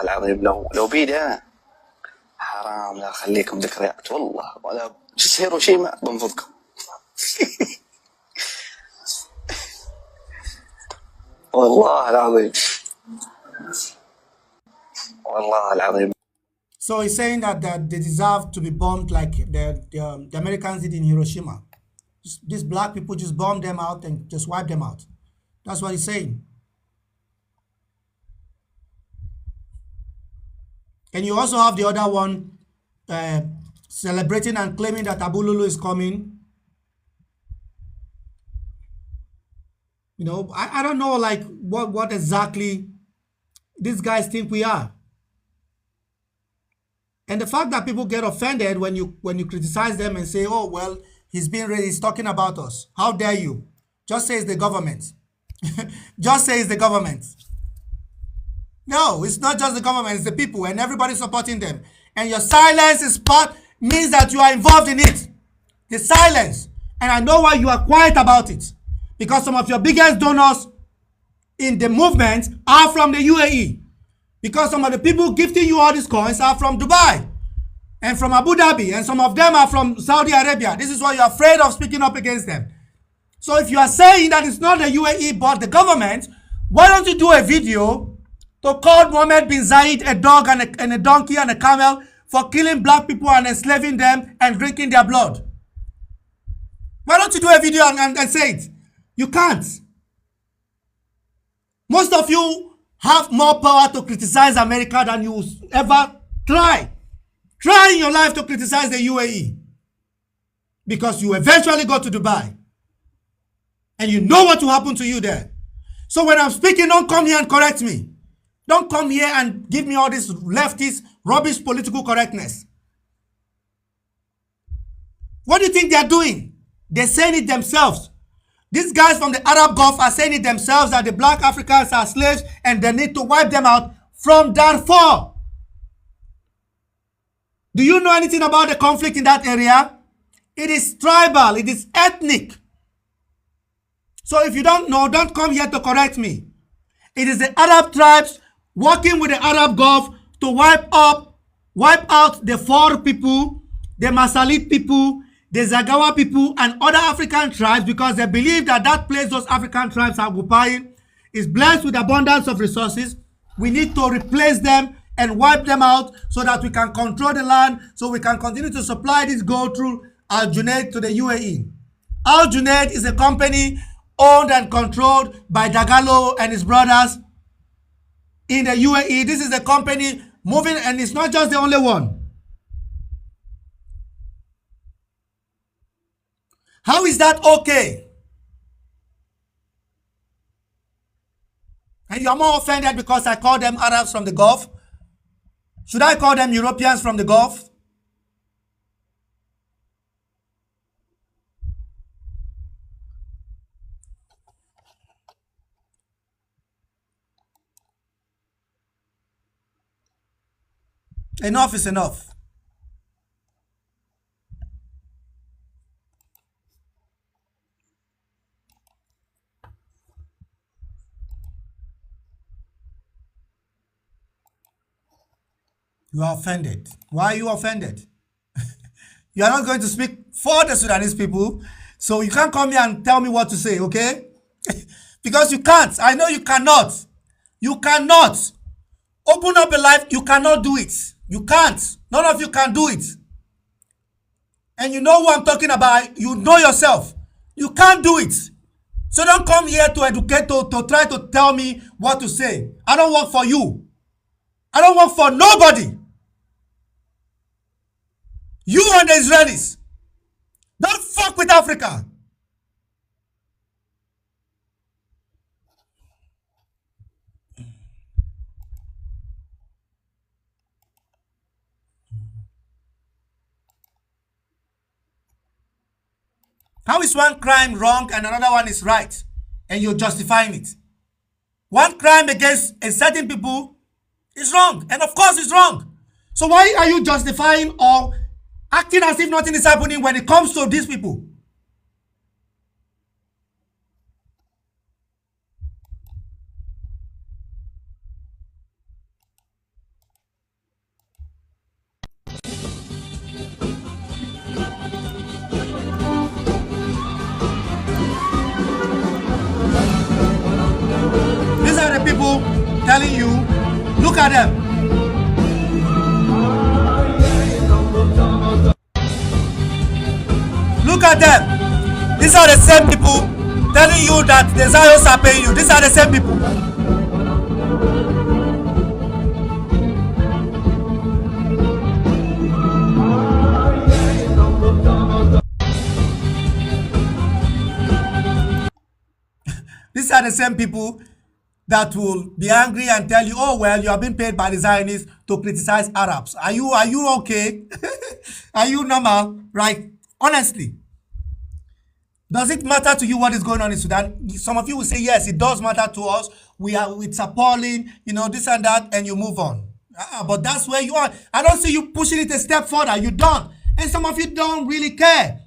العظيم لو بيدي انا حرام لا اخليكم ذكريات والله ولا هيروشيما بنفضكم. والله العظيم. So he's saying that they deserve to be bombed like the Americans did in Hiroshima. These black people just bomb them out and just wipe them out. That's what he's saying. And you also have the other one celebrating and claiming that Abu Lulu is coming. You know, I don't know like what exactly these guys think we are. And the fact that people get offended when you criticize them and say, oh, well, he's talking about us. How dare you? Just say it's the government. Just say it's the government. No, it's not just the government, it's the people and everybody supporting them. And your silence means that you are involved in it. The silence. And I know why you are quiet about it. Because some of your biggest donors in the movement are from the UAE. Because some of the people gifting you all these coins are from Dubai and from Abu Dhabi, and some of them are from Saudi Arabia. This is why you're afraid of speaking up against them. So if you are saying that it's not the UAE but the government, why don't you do a video to call Mohammed bin Zayed a dog and a donkey and a camel for killing black people and enslaving them and drinking their blood? Why don't you do a video and say it? You can't. Most of you have more power to criticize America than you ever try. Try in your life to criticize the UAE. Because you eventually go to Dubai. And you know what will happen to you there. So when I'm speaking, don't come here and correct me. Don't come here and give me all this leftist, rubbish political correctness. What do you think they're doing? They're saying it themselves. These guys from the Arab Gulf are saying it themselves that the black Africans are slaves and they need to wipe them out from Darfur. Do you know anything about the conflict in that area? It is tribal, it is ethnic. So if you don't know, don't come here to correct me. It is the Arab tribes working with the Arab Gulf to wipe out the Fur people, the Masalit people, the Zagawa people, and other African tribes, because they believe that that place those African tribes are occupying is blessed with abundance of resources. We need to replace them and wipe them out so that we can control the land, so we can continue to supply this gold through Al Junaid to the UAE. Al Junaid is a company owned and controlled by Dagalo and his brothers in the UAE. This is a company moving, and it's not just the only one. How is that okay? And you're more offended because I call them Arabs from the Gulf? Should I call them Europeans from the Gulf? Enough is enough. You are offended. Why are you offended? You are not going to speak for the Sudanese people, so you can't come here and tell me what to say, okay? Because you can't. I know you cannot. You cannot. Open up a life. You cannot do it. You can't. None of you can do it. And you know who I'm talking about. You know yourself. You can't do it. So don't come here to educate, to try to tell me what to say. I don't work for you. I don't work for nobody. You and the Israelis. Don't fuck with Africa. How is one crime wrong and another one is right? And you're justifying it. One crime against a certain people is wrong. And of course it's wrong. So why are you justifying or acting as if nothing is happening when it comes to these people? These are the people telling you, look at them. Look at them. These are the same people telling you that the Zions are paying you. These are the same people. These are the same people that will be angry and tell you, oh, well, you have been paid by the Zionists to criticize Arabs. Are you okay? Are you normal? Right? Honestly. Does it matter to you what is going on in Sudan? Some of you will say, yes, it does matter to us. It's appalling, this and that, and you move on. But that's where you are. I don't see you pushing it a step further. You don't. And some of you don't really care.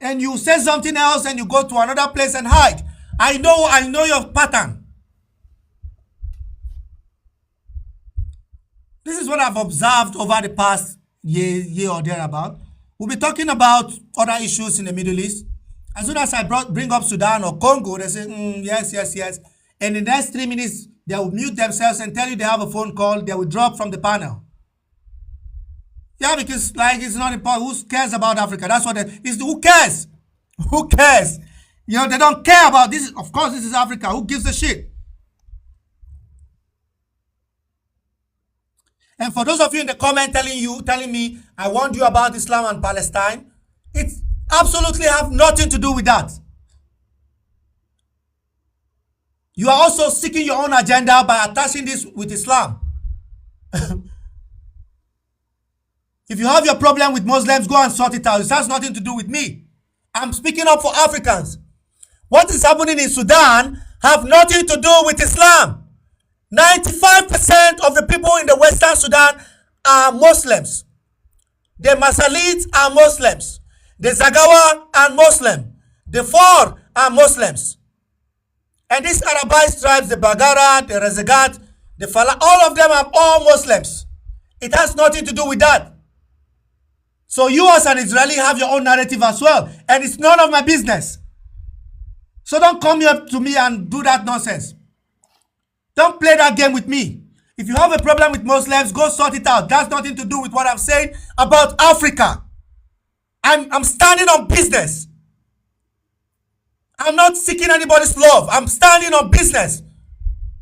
And you say something else and you go to another place and hide. I know your pattern. This is what I've observed over the past year or thereabout. We'll be talking about other issues in the Middle East. As soon as I bring up Sudan or Congo, they say, yes. And in the next 3 minutes, they will mute themselves and tell you they have a phone call. They will drop from the panel. Yeah, because it's not important. Who cares about Africa? That's what who cares? Who cares? They don't care about this. Of course, this is Africa. Who gives a shit? And for those of you in the comment telling me, I warned you about Islam and Palestine, it absolutely have nothing to do with that. You are also seeking your own agenda by attaching this with Islam. If you have your problem with Muslims, go and sort it out. It has nothing to do with me. I'm speaking up for Africans. What is happening in Sudan have nothing to do with Islam. 95% of the people in the Western Sudan are Muslims. The Masalites are Muslims. The Zagawa are Muslim. The Far are Muslims. And these Arabized tribes, the Bagara, the Rezegat, the Fala, all of them are all Muslims. It has nothing to do with that. So you as an Israeli have your own narrative as well. And it's none of my business. So don't come here to me and do that nonsense. Don't play that game with me. If you have a problem with Muslims, go sort it out. That's nothing to do with what I'm saying about Africa. I'm standing on business. I'm not seeking anybody's love. I'm standing on business.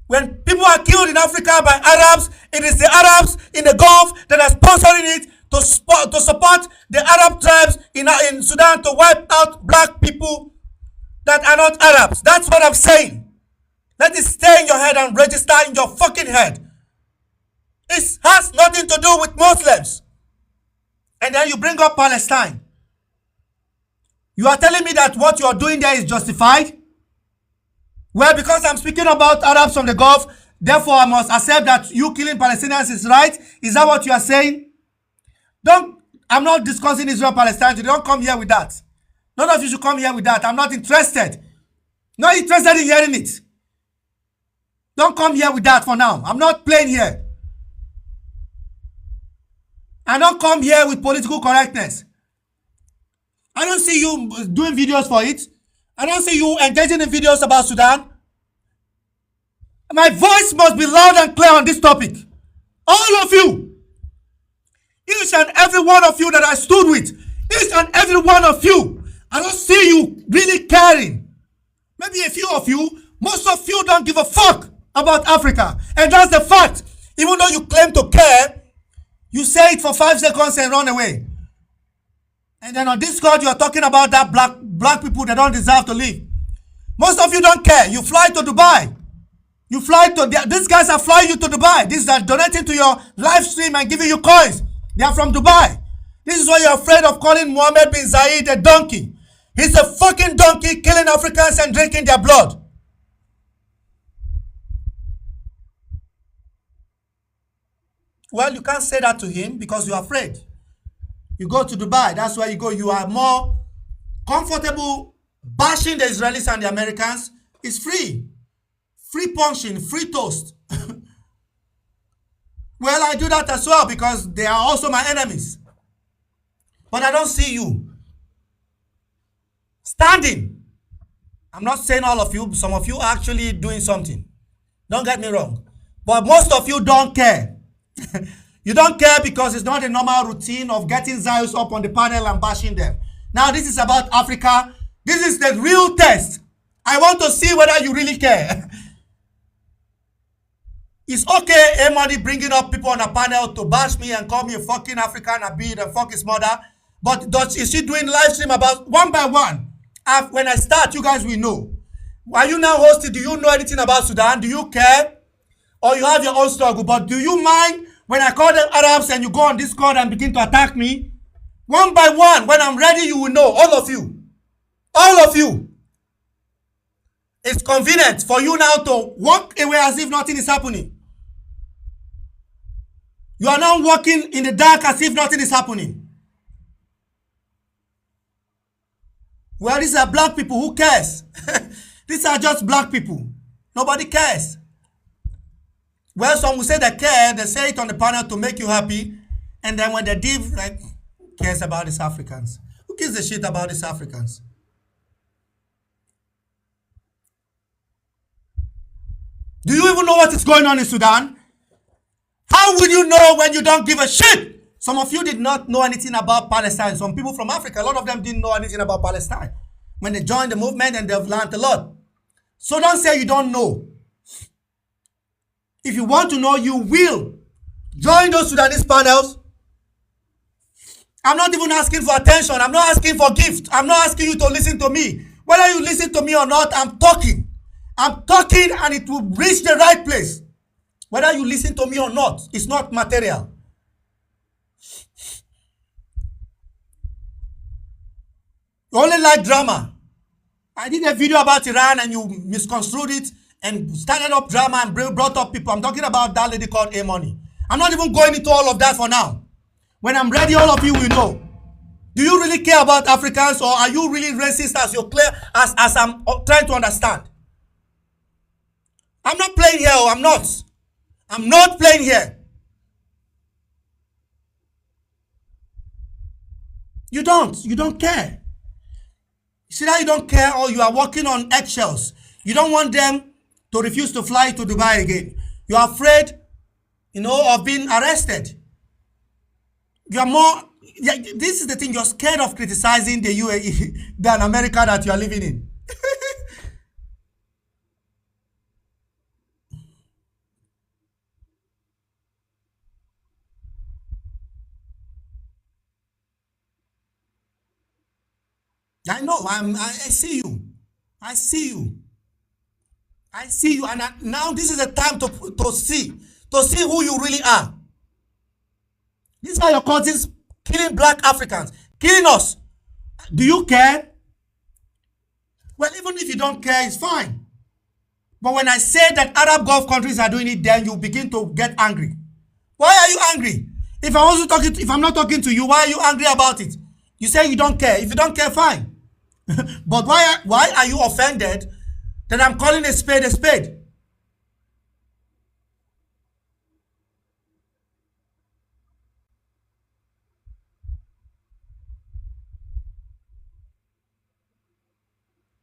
When people are killed in Africa by Arabs, it is the Arabs in the Gulf that are sponsoring it to support the Arab tribes in Sudan to wipe out black people that are not Arabs. That's what I'm saying. Let it stay in your head and register in your fucking head. It has nothing to do with Muslims. And then you bring up Palestine. You are telling me that what you are doing there is justified? Well, because I'm speaking about Arabs from the Gulf, therefore I must accept that you killing Palestinians is right? Is that what you are saying? I'm not discussing Israel-Palestine. Don't come here with that. None of you should come here with that. I'm not interested. Not interested in hearing it. Don't come here with that for now. I'm not playing here. I don't come here with political correctness. I don't see you doing videos for it. I don't see you engaging in videos about Sudan. My voice must be loud and clear on this topic. All of you. Each and every one of you that I stood with. Each and every one of you. I don't see you really caring. Maybe a few of you. Most of you don't give a fuck about Africa. And that's the fact. Even though you claim to care, you say it for 5 seconds and run away. And then on Discord, you are talking about that black people that don't deserve to live. Most of you don't care. You fly to Dubai. You fly to, these guys are flying you to Dubai. These are donating to your live stream and giving you coins. They are from Dubai. This is why you're afraid of calling Mohammed bin Zayed a donkey. He's a fucking donkey killing Africans and drinking their blood. Well, you can't say that to him because you're afraid. You go to Dubai, that's where you go. You are more comfortable bashing the Israelis and the Americans. It's free. Free punching, free toast. Well, I do that as well because they are also my enemies. But I don't see you standing. I'm not saying all of you. Some of you are actually doing something. Don't get me wrong. But most of you don't care. You don't care because it's not a normal routine of getting Zions up on the panel and bashing them. Now this is about Africa. This is the real test. I want to see whether you really care. It's okay, Money bringing up people on a panel to bash me and call me a fucking African Abid and fuck his mother. But is she doing live stream about one by one? When I start, you guys will know. Are you now hosting? Do you know anything about Sudan? Do you care? Or you have your own struggle? But do you mind when I call them Arabs and you go on Discord and begin to attack me? One by one, when I'm ready, you will know. All of you. All of you. It's convenient for you now to walk away as if nothing is happening. You are now walking in the dark as if nothing is happening. Well, these are black people. Who cares? These are just black people. Nobody cares. Well, some will say they care. They say it on the panel to make you happy. And then when they div, like, who cares about these Africans? Who gives a shit about these Africans? Do you even know what is going on in Sudan? How will you know when you don't give a shit? Some of you did not know anything about Palestine. Some people from Africa, a lot of them didn't know anything about Palestine. When they joined the movement and they've learned a lot. So don't say you don't know. If you want to know, you will. Join those Sudanese panels. I'm not even asking for attention. I'm not asking for gift. I'm not asking you to listen to me. Whether you listen to me or not, I'm talking. I'm talking and it will reach the right place. Whether you listen to me or not, it's not material. You only like drama. I did a video about Iran and you misconstrued it and started up drama and brought up people. I'm talking about that lady called A-Money. I'm not even going into all of that for now. When I'm ready, all of you will know. Do you really care about Africans, or are you really racist as you're clear as I'm trying to understand? I'm not playing here, or I'm not. I'm not playing here. You don't care. See that you don't care, or you are walking on eggshells. You don't want them to refuse to fly to Dubai again. You are afraid, of being arrested. You are more, this is the thing, you're scared of criticizing the UAE than America that you are living in. I know, I see you. I see you. I see you, and now this is the time to see who you really are. These are your cousins killing black Africans, killing us. Do you care? Well, even if you don't care, it's fine. But when I say that Arab Gulf countries are doing it, then you begin to get angry. Why are you angry? If I'm not talking to you, why are you angry about it? You say you don't care. If you don't care, fine. But why are you offended that I'm calling a spade a spade?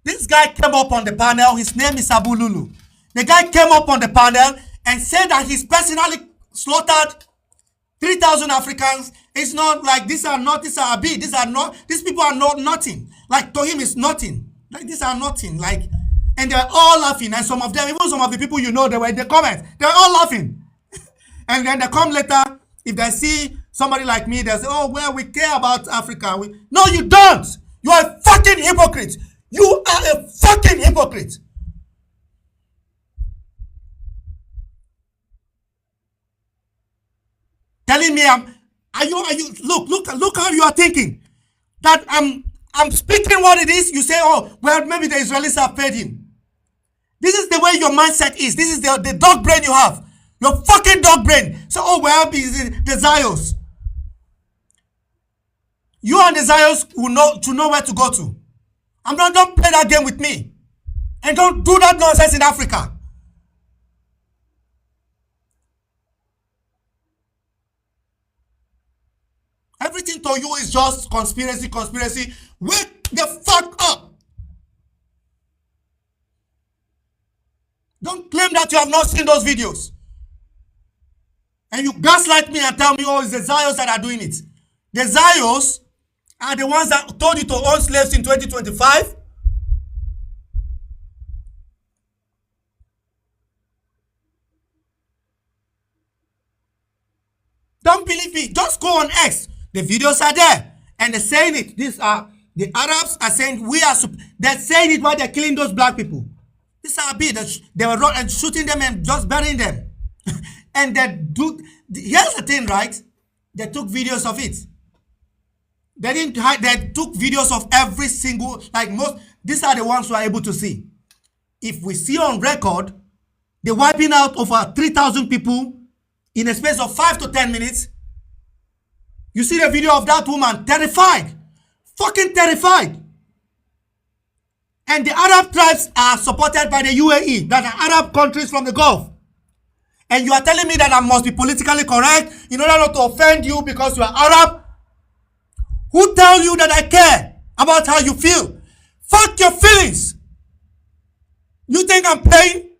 This guy came up on the panel. His name is Abu Lulu. The guy came up on the panel and said that he's personally slaughtered 3,000 Africans. It's not like these are Abi. These people are not nothing. Like, to him, it's nothing. Like, these are nothing. Like, and they're all laughing. And some of them, even some of the people they were in the comments, they're all laughing. And then they come later, if they see somebody like me, they say, oh, well, we care about Africa. No, you don't. You are a fucking hypocrite. You are a fucking hypocrite. Telling me are you look how you are thinking. That I'm speaking what it is. You say, oh, well, maybe the Israelis are paid in. This is the way your mindset is. This is the dog brain you have. Your fucking dog brain. So, oh, well, the Zios. You and the Zios will know where to go to. Don't play that game with me. And don't do that nonsense in Africa. Everything to you is just conspiracy. Wake the fuck up. Don't claim that you have not seen those videos. And you gaslight me and tell me, oh, it's the Zios that are doing it. The Zios are the ones that told you to own slaves in 2025. Don't believe me. Just go on X. The videos are there. And they're saying it. These are, the Arabs are saying, they're saying it while they're killing those black people. These are they were and shooting them and just burying them. And here's the thing, right? They took videos of it. They didn't hide, they took videos of every single, these are the ones who are able to see. If we see on record, the wiping out over 3,000 people in a space of 5 to 10 minutes, you see the video of that woman, terrified, fucking terrified. And the Arab tribes are supported by the UAE, that are Arab countries from the Gulf. And you are telling me that I must be politically correct in order not to offend you because you are Arab? Who tell you that I care about how you feel? Fuck your feelings. You think I'm playing?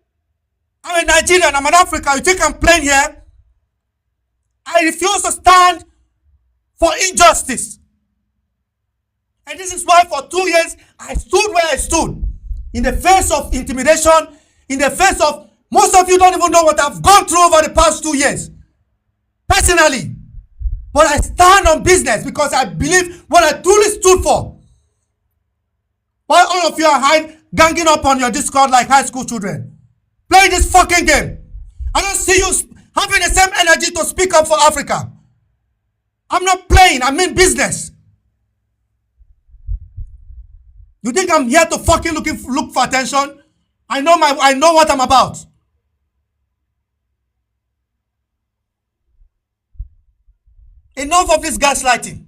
I'm a Nigerian, I'm an African. You think I'm playing here? I refuse to stand for injustice. And this is why for 2 years, I stood where I stood. In the face of intimidation, in the face of, most of you don't even know what I've gone through over the past 2 years. Personally. But I stand on business because I believe what I truly stood for. While all of you are ganging up on your Discord like high school children. Play this fucking game. I don't see you having the same energy to speak up for Africa. I'm not playing, I mean business. You think I'm here to fucking look for attention? I know what I'm about. Enough of this gaslighting.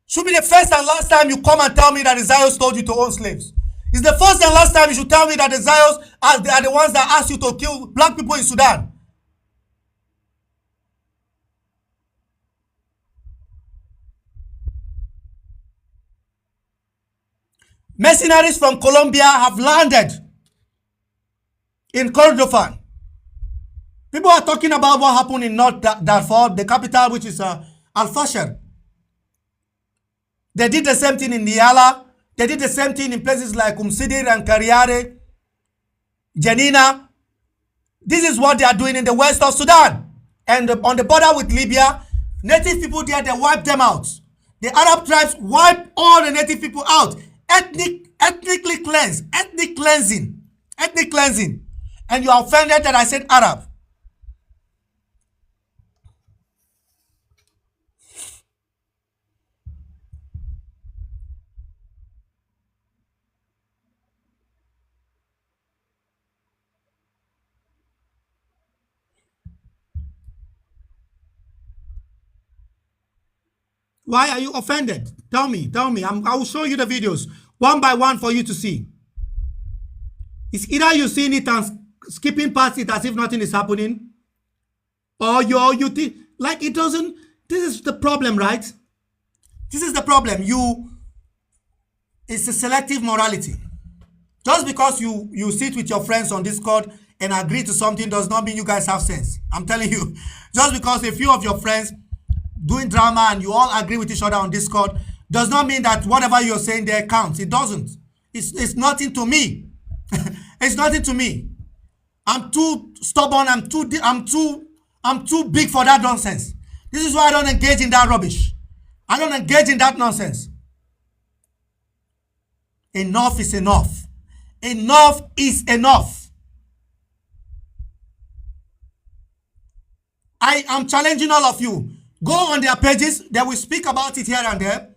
Should be the first and last time you come and tell me that the Zions told you to own slaves. It's the first and last time you should tell me that the Zions are the ones that asked you to kill black people in Sudan. Mercenaries from Colombia have landed in Kordofan. People are talking about what happened in North Darfur, the capital, which is Al-Fashir. They did the same thing in Niala. They did the same thing in places like Umsidir and Kariare, Janina. This is what they are doing in the west of Sudan. And on the border with Libya, native people there, they wipe them out. The Arab tribes wipe all the native people out. Ethnically cleanse, ethnic cleansing. And you are offended that I said Arab. Why are you offended? Tell me. I will show you the videos one by one for you to see. It's either you seeing it and skipping past it as if nothing is happening, or you think like it doesn't. This is the problem, right? This is the problem. It's a selective morality. Just because you sit with your friends on Discord and agree to something does not mean you guys have sense. I'm telling you. Just because a few of your friends doing drama and you all agree with each other on Discord does not mean that whatever you're saying there counts. It doesn't. It's nothing to me. It's nothing to me. I'm too stubborn. I'm too big for that nonsense. This is why I don't engage in that rubbish. I don't engage in that nonsense. Enough is enough. Enough is enough. I am challenging all of you. Go on their pages. They will speak about it here and there.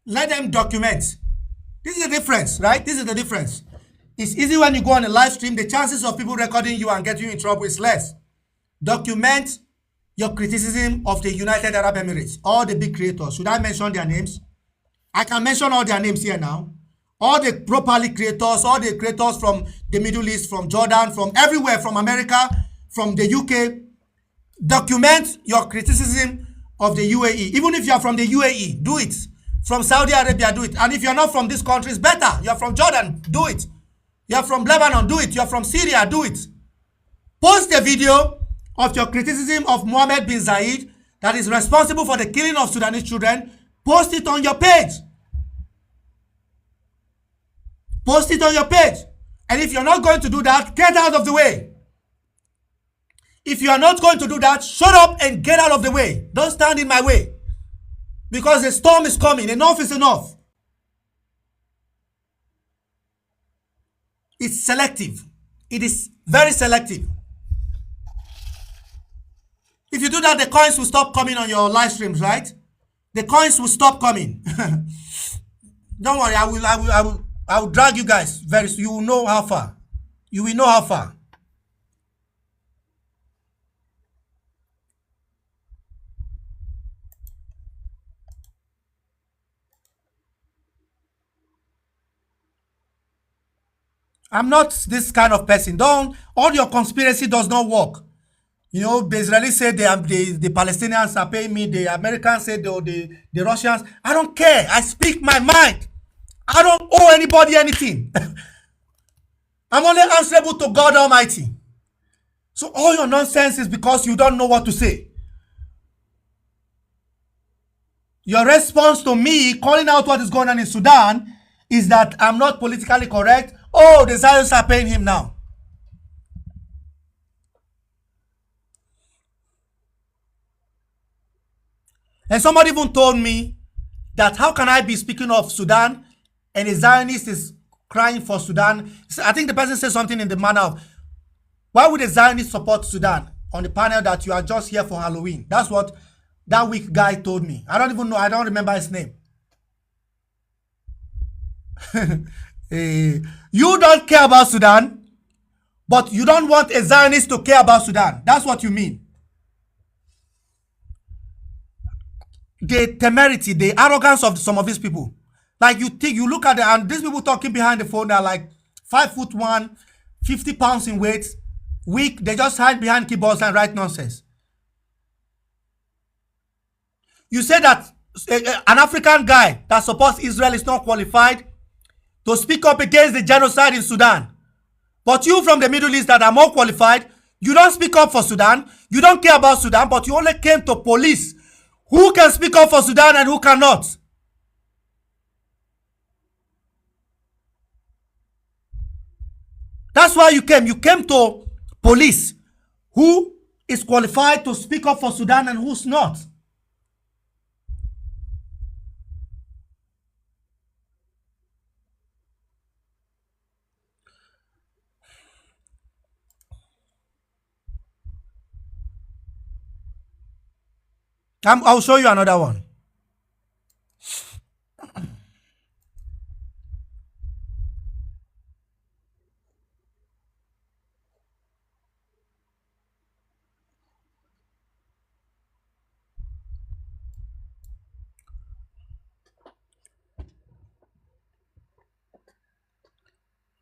Let them document. This is the difference, right? This is the difference. It's easy when you go on a live stream. The chances of people recording you and getting you in trouble is less. Document your criticism of the United Arab Emirates. All the big creators. Should I mention their names? I can mention all their names here now. All the properly creators, all the creators from the Middle East, from Jordan, from everywhere, from America, from the UK. Document your criticism of the UAE. Even if you are from the UAE, do it. From Saudi Arabia, do it. And if you're not from this country, it's better. You're from Jordan, do it. You're from Lebanon, do it. You're from Syria, do it. Post a video of your criticism of Mohammed bin Zayed that is responsible for the killing of Sudanese children. Post it on your page. Post it on your page. And if you're not going to do that, get out of the way. If you are not going to do that, shut up and get out of the way. Don't stand in my way. Because the storm is coming. Enough is enough. It's selective. It is very selective. If you do that, the coins will stop coming on your live streams, right? The coins will stop coming. Don't worry, I will drag you guys very soon. You will know how far. You will know how far. I'm not this kind of person. All your conspiracy does not work. You know, the Israelis say the Palestinians are paying me. The Americans say the Russians. I don't care. I speak my mind. I don't owe anybody anything. I'm only answerable to God Almighty. So all your nonsense is because you don't know what to say. Your response to me calling out what is going on in Sudan is that I'm not politically correct. Oh, the Zionists are paying him now. And somebody even told me that how can I be speaking of Sudan and a Zionist is crying for Sudan? I think the person said something in the manner of, why would a Zionist support Sudan on the panel that you are just here for Halloween? That's what that weak guy told me. I don't even know. I don't remember his name. You don't care about Sudan, but you don't want a Zionist to care about Sudan. That's what you mean. the temerity, the arrogance of some of these people. Like you look at it, and these people talking behind the phone, they're like 5'1", 50 pounds in weight, weak. They just hide behind keyboards and write nonsense. You say that an African guy that supports Israel is not qualified to speak up against the genocide in Sudan. But you from the Middle East that are more qualified, you don't speak up for Sudan. You don't care about Sudan, but you only came to police who can speak up for Sudan and who cannot. That's why you came. You came to police who is qualified to speak up for Sudan and who's not. I'll show you another one.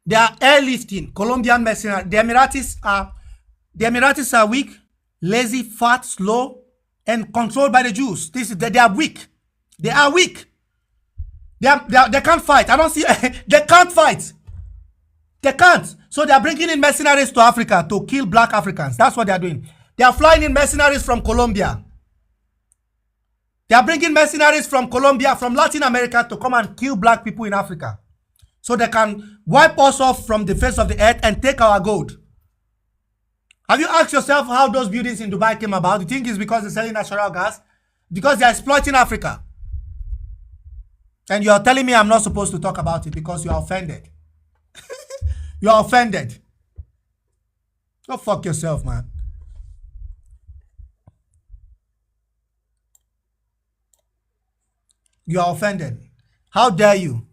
They are airlifting Colombian mercenaries. The Emiratis are weak, lazy, fat, slow, and controlled by the Jews. They are weak. They are weak. They can't fight. I don't see. They can't fight. They can't. So they are bringing in mercenaries to Africa to kill black Africans. That's what they are doing. They are flying in mercenaries from Colombia. They are bringing mercenaries from Colombia, from Latin America, to come and kill black people in Africa, so they can wipe us off from the face of the earth and take our gold. Have you asked yourself how those buildings in Dubai came about? You think it's because they're selling natural gas? Because they're exploiting Africa. And you are telling me I'm not supposed to talk about it because you are offended. You are offended. Go fuck yourself, man. You are offended. How dare you?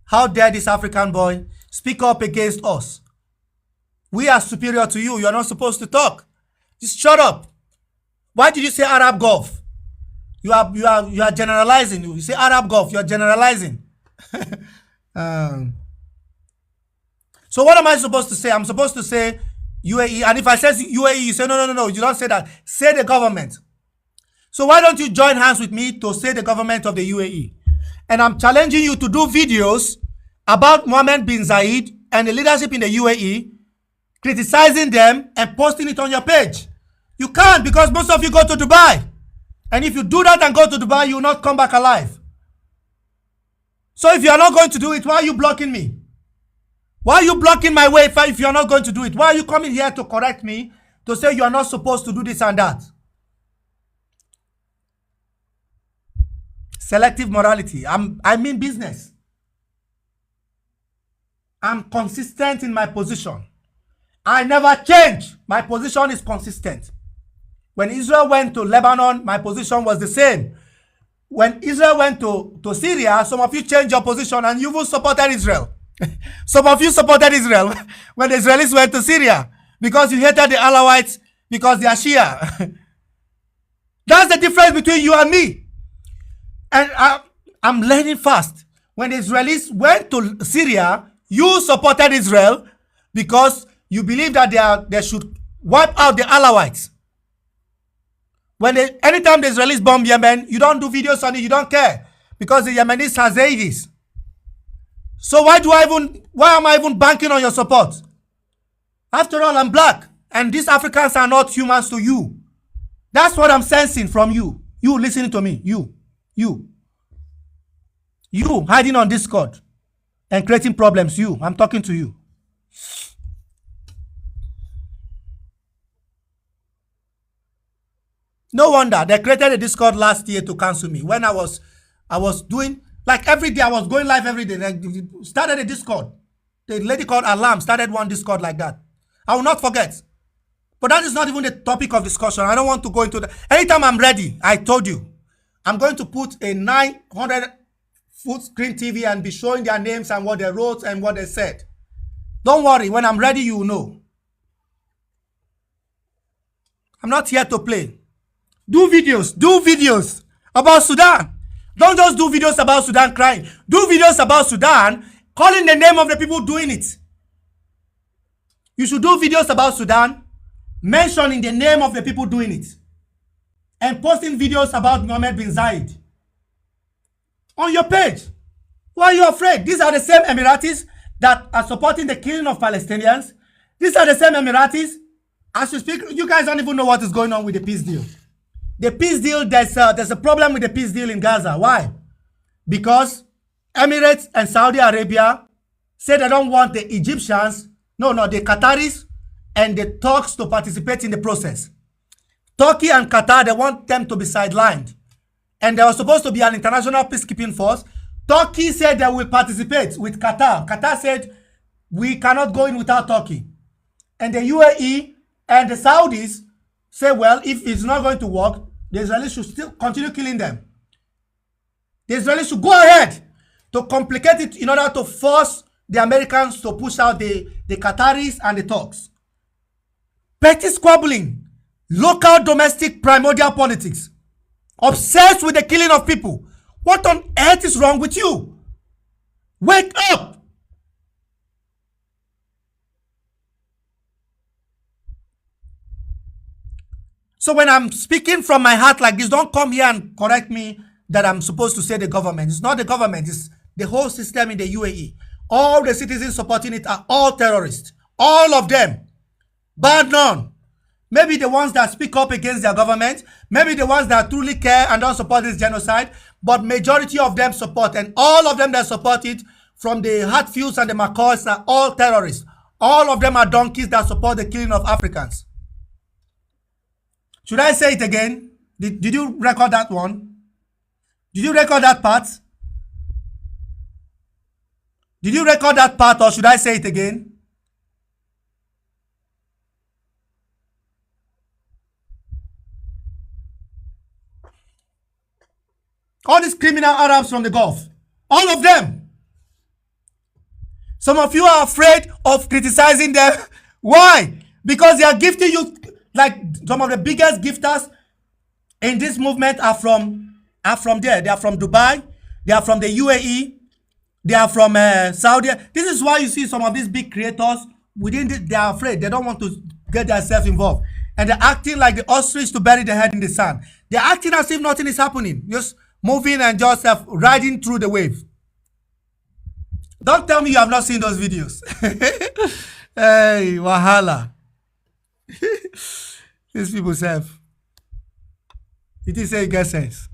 How dare this African boy speak up against us? We are superior to you. You are not supposed to talk. Just shut up. Why did you say Arab Gulf? You are generalizing. You say Arab Gulf. You are generalizing. So what am I supposed to say? I'm supposed to say UAE. And if I say UAE, you say no. You don't say that. Say the government. So why don't you join hands with me to say the government of the UAE? And I'm challenging you to do videos about Mohammed bin Zayed and the leadership in the UAE, criticizing them and posting it on your page. You can't, because most of you go to Dubai. And if you do that and go to Dubai, you will not come back alive. So if you are not going to do it, why are you blocking me? Why are you blocking my way if you are not going to do it? Why are you coming here to correct me, to say you are not supposed to do this and that? Selective morality. I mean business. I'm consistent in my position. I never change. My position is consistent. When Israel went to Lebanon, my position was the same. When Israel went to Syria, some of you changed your position and you will supported Israel. Some of you supported Israel when the Israelis went to Syria because you hated the Alawites because they are Shia. That's the difference between you and me. And I'm learning fast. When the Israelis went to Syria, you supported Israel because you believe that they should wipe out the Alawites. Anytime the Israelis bomb Yemen, you don't do videos on it, you don't care, because the Yemenis are Zaydis. So why am I even banking on your support? After all, I'm black, and these Africans are not humans to you. That's what I'm sensing from you. You listening to me, you hiding on Discord and creating problems. I'm talking to you. No wonder they created a Discord last year to cancel me. When I was doing, like, every day, I was going live every day. They started a Discord. The lady called Alarm started one Discord like that. I will not forget. But that is not even the topic of discussion. I don't want to go into that. Anytime I'm ready, I told you, I'm going to put a 900-foot screen TV and be showing their names and what they wrote and what they said. Don't worry. When I'm ready, you will know. I'm not here to play. Do videos about Sudan. Don't just do videos about Sudan crying. Do videos about Sudan, calling the name of the people doing it. You should do videos about Sudan, mentioning the name of the people doing it, and posting videos about Mohammed bin Zayed on your page. Why are you afraid? These are the same Emiratis that are supporting the killing of Palestinians. These are the same Emiratis. As we speak, you guys don't even know what is going on with the peace deal. The peace deal, there's a problem with the peace deal in Gaza. Why? Because Emirates and Saudi Arabia say they don't want the Egyptians, the Qataris and the Turks to participate in the process. Turkey and Qatar, they want them to be sidelined. And there was supposed to be an international peacekeeping force. Turkey said they will participate with Qatar. Qatar said, we cannot go in without Turkey. And the UAE and the Saudis say, well, if it's not going to work, the Israelis should still continue killing them. The Israelis should go ahead to complicate it in order to force the Americans to push out the Qataris and the Turks. Petty squabbling, local domestic primordial politics, obsessed with the killing of people. What on earth is wrong with you? Wake up! So when I'm speaking from my heart like this, don't come here and correct me that I'm supposed to say the government. It's not the government, it's the whole system in the UAE. All the citizens supporting it are all terrorists. All of them. Bar none. Maybe the ones that speak up against their government, maybe the ones that truly care and don't support this genocide, but majority of them support, and all of them that support it, from the Hatfields and the McCoys, are all terrorists. All of them are donkeys that support the killing of Africans. Should I say it again? Did you record that one? Did you record that part? Did you record that part, or should I say it again? All these criminal Arabs from the Gulf. All of them. Some of you are afraid of criticizing them. Why? Because they are gifting you, like some of the biggest gifters in this movement are from there. They are from Dubai. They are from the UAE. They are from Saudi. This is why you see some of these big creators within this, they are afraid. They don't want to get themselves involved. And they're acting like the ostrich to bury their head in the sand. They're acting as if nothing is happening. Just moving and just riding through the wave. Don't tell me you have not seen those videos. Hey, wahala. These people say, it is a get sense.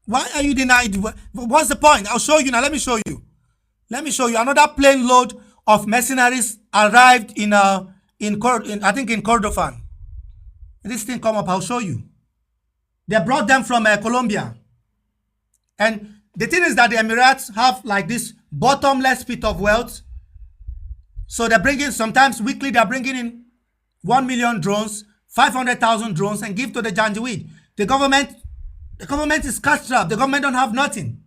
Why are you denying? What's the point? I'll show you now. Let me show you. Let me show you. Another plane load of mercenaries arrived in I think in Kordofan. This thing come up. I'll show you. They brought them from Colombia. And the thing is that the Emirates have like this bottomless pit of wealth. So they're bringing, sometimes weekly, they're bringing in 1 million drones, 500,000 drones, and give to the Janjaweed. The government is cash-strapped. The government don't have nothing.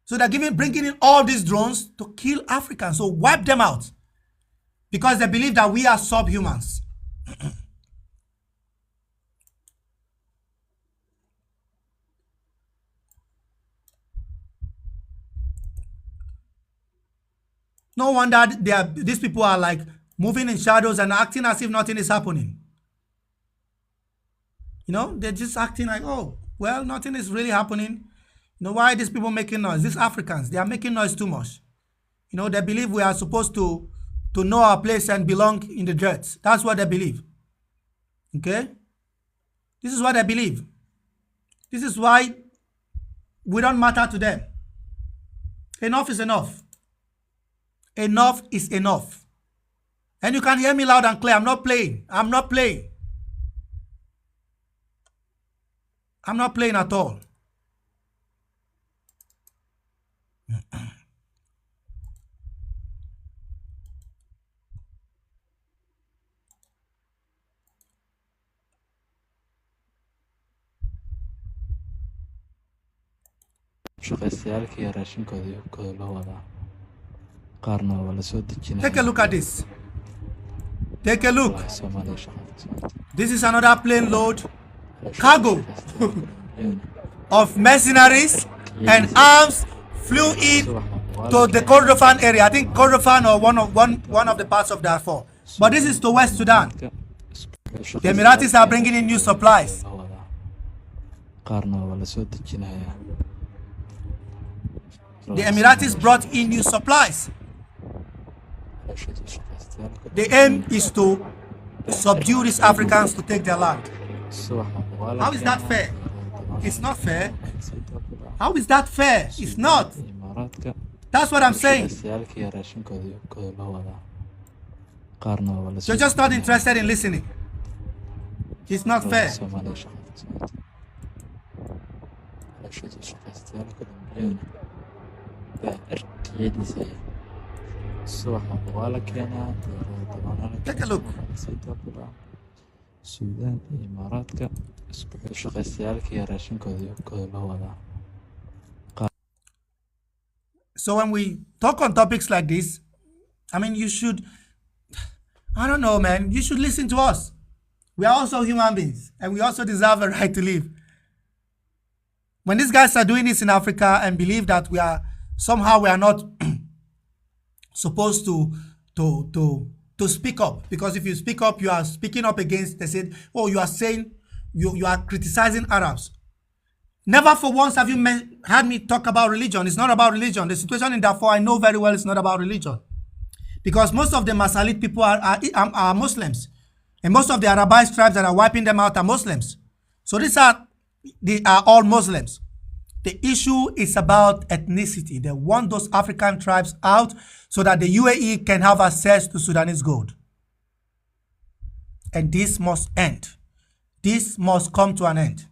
So they're bringing in all these drones to kill Africans, so wipe them out. Because they believe that we are subhumans. No wonder these people are like moving in shadows and acting as if nothing is happening. You know, they're just acting like, oh, well, nothing is really happening. You know, why are these people making noise? These Africans, they are making noise too much. You know, they believe we are supposed to know our place and belong in the dirt. That's what they believe. Okay? This is what they believe. This is why we don't matter to them. Enough is enough. Enough is enough. And you can hear me loud and clear. I'm not playing. I'm not playing. I'm not playing at all. shaqaystayaalkii raashinkooda iyo hubkooda loo wadaa qaarna waa la soo dejinaya. Take a look at this. Take a look. والله Soomaaliya shaqada socota. This is another plane load Waxay cargo shaqaystaan of mercenaries and arms flew in subax to the Kordofan area. I think Kordofan or one of the parts of Darfur. But this is to West Sudan. The Emiratis are bringing in new supplies. qaarna waa la soo dejinayaa. The Emiratis brought in new supplies. The aim is to subdue these Africans to take their land. How is that fair? It's not fair. How is that fair? It's not. That's what I'm saying. You're just not interested in listening. It's not fair. Take a look. Sudan iyo Imaaraadka isku shaqaystayaalka iyo raashinkooda iyo kooda loo wadaa. So when we talk on topics like this, I mean, you should, I don't know, man, you should listen to us. We are also human beings and we also deserve a right to live. When these guys are doing this in Africa and believe that we are not supposed to speak up, because if you speak up, you are speaking up against, they said, oh, you are saying, you are criticizing Arabs. Never for once have you had me talk about religion. It's not about religion. The situation in Darfur, I know very well it's not about religion. Because most of the Masalit people are Muslims. And most of the Arabized tribes that are wiping them out are Muslims. So they are all Muslims. The issue is about ethnicity. They want those African tribes out so that the UAE can have access to Sudanese gold. And this must end. This must come to an end.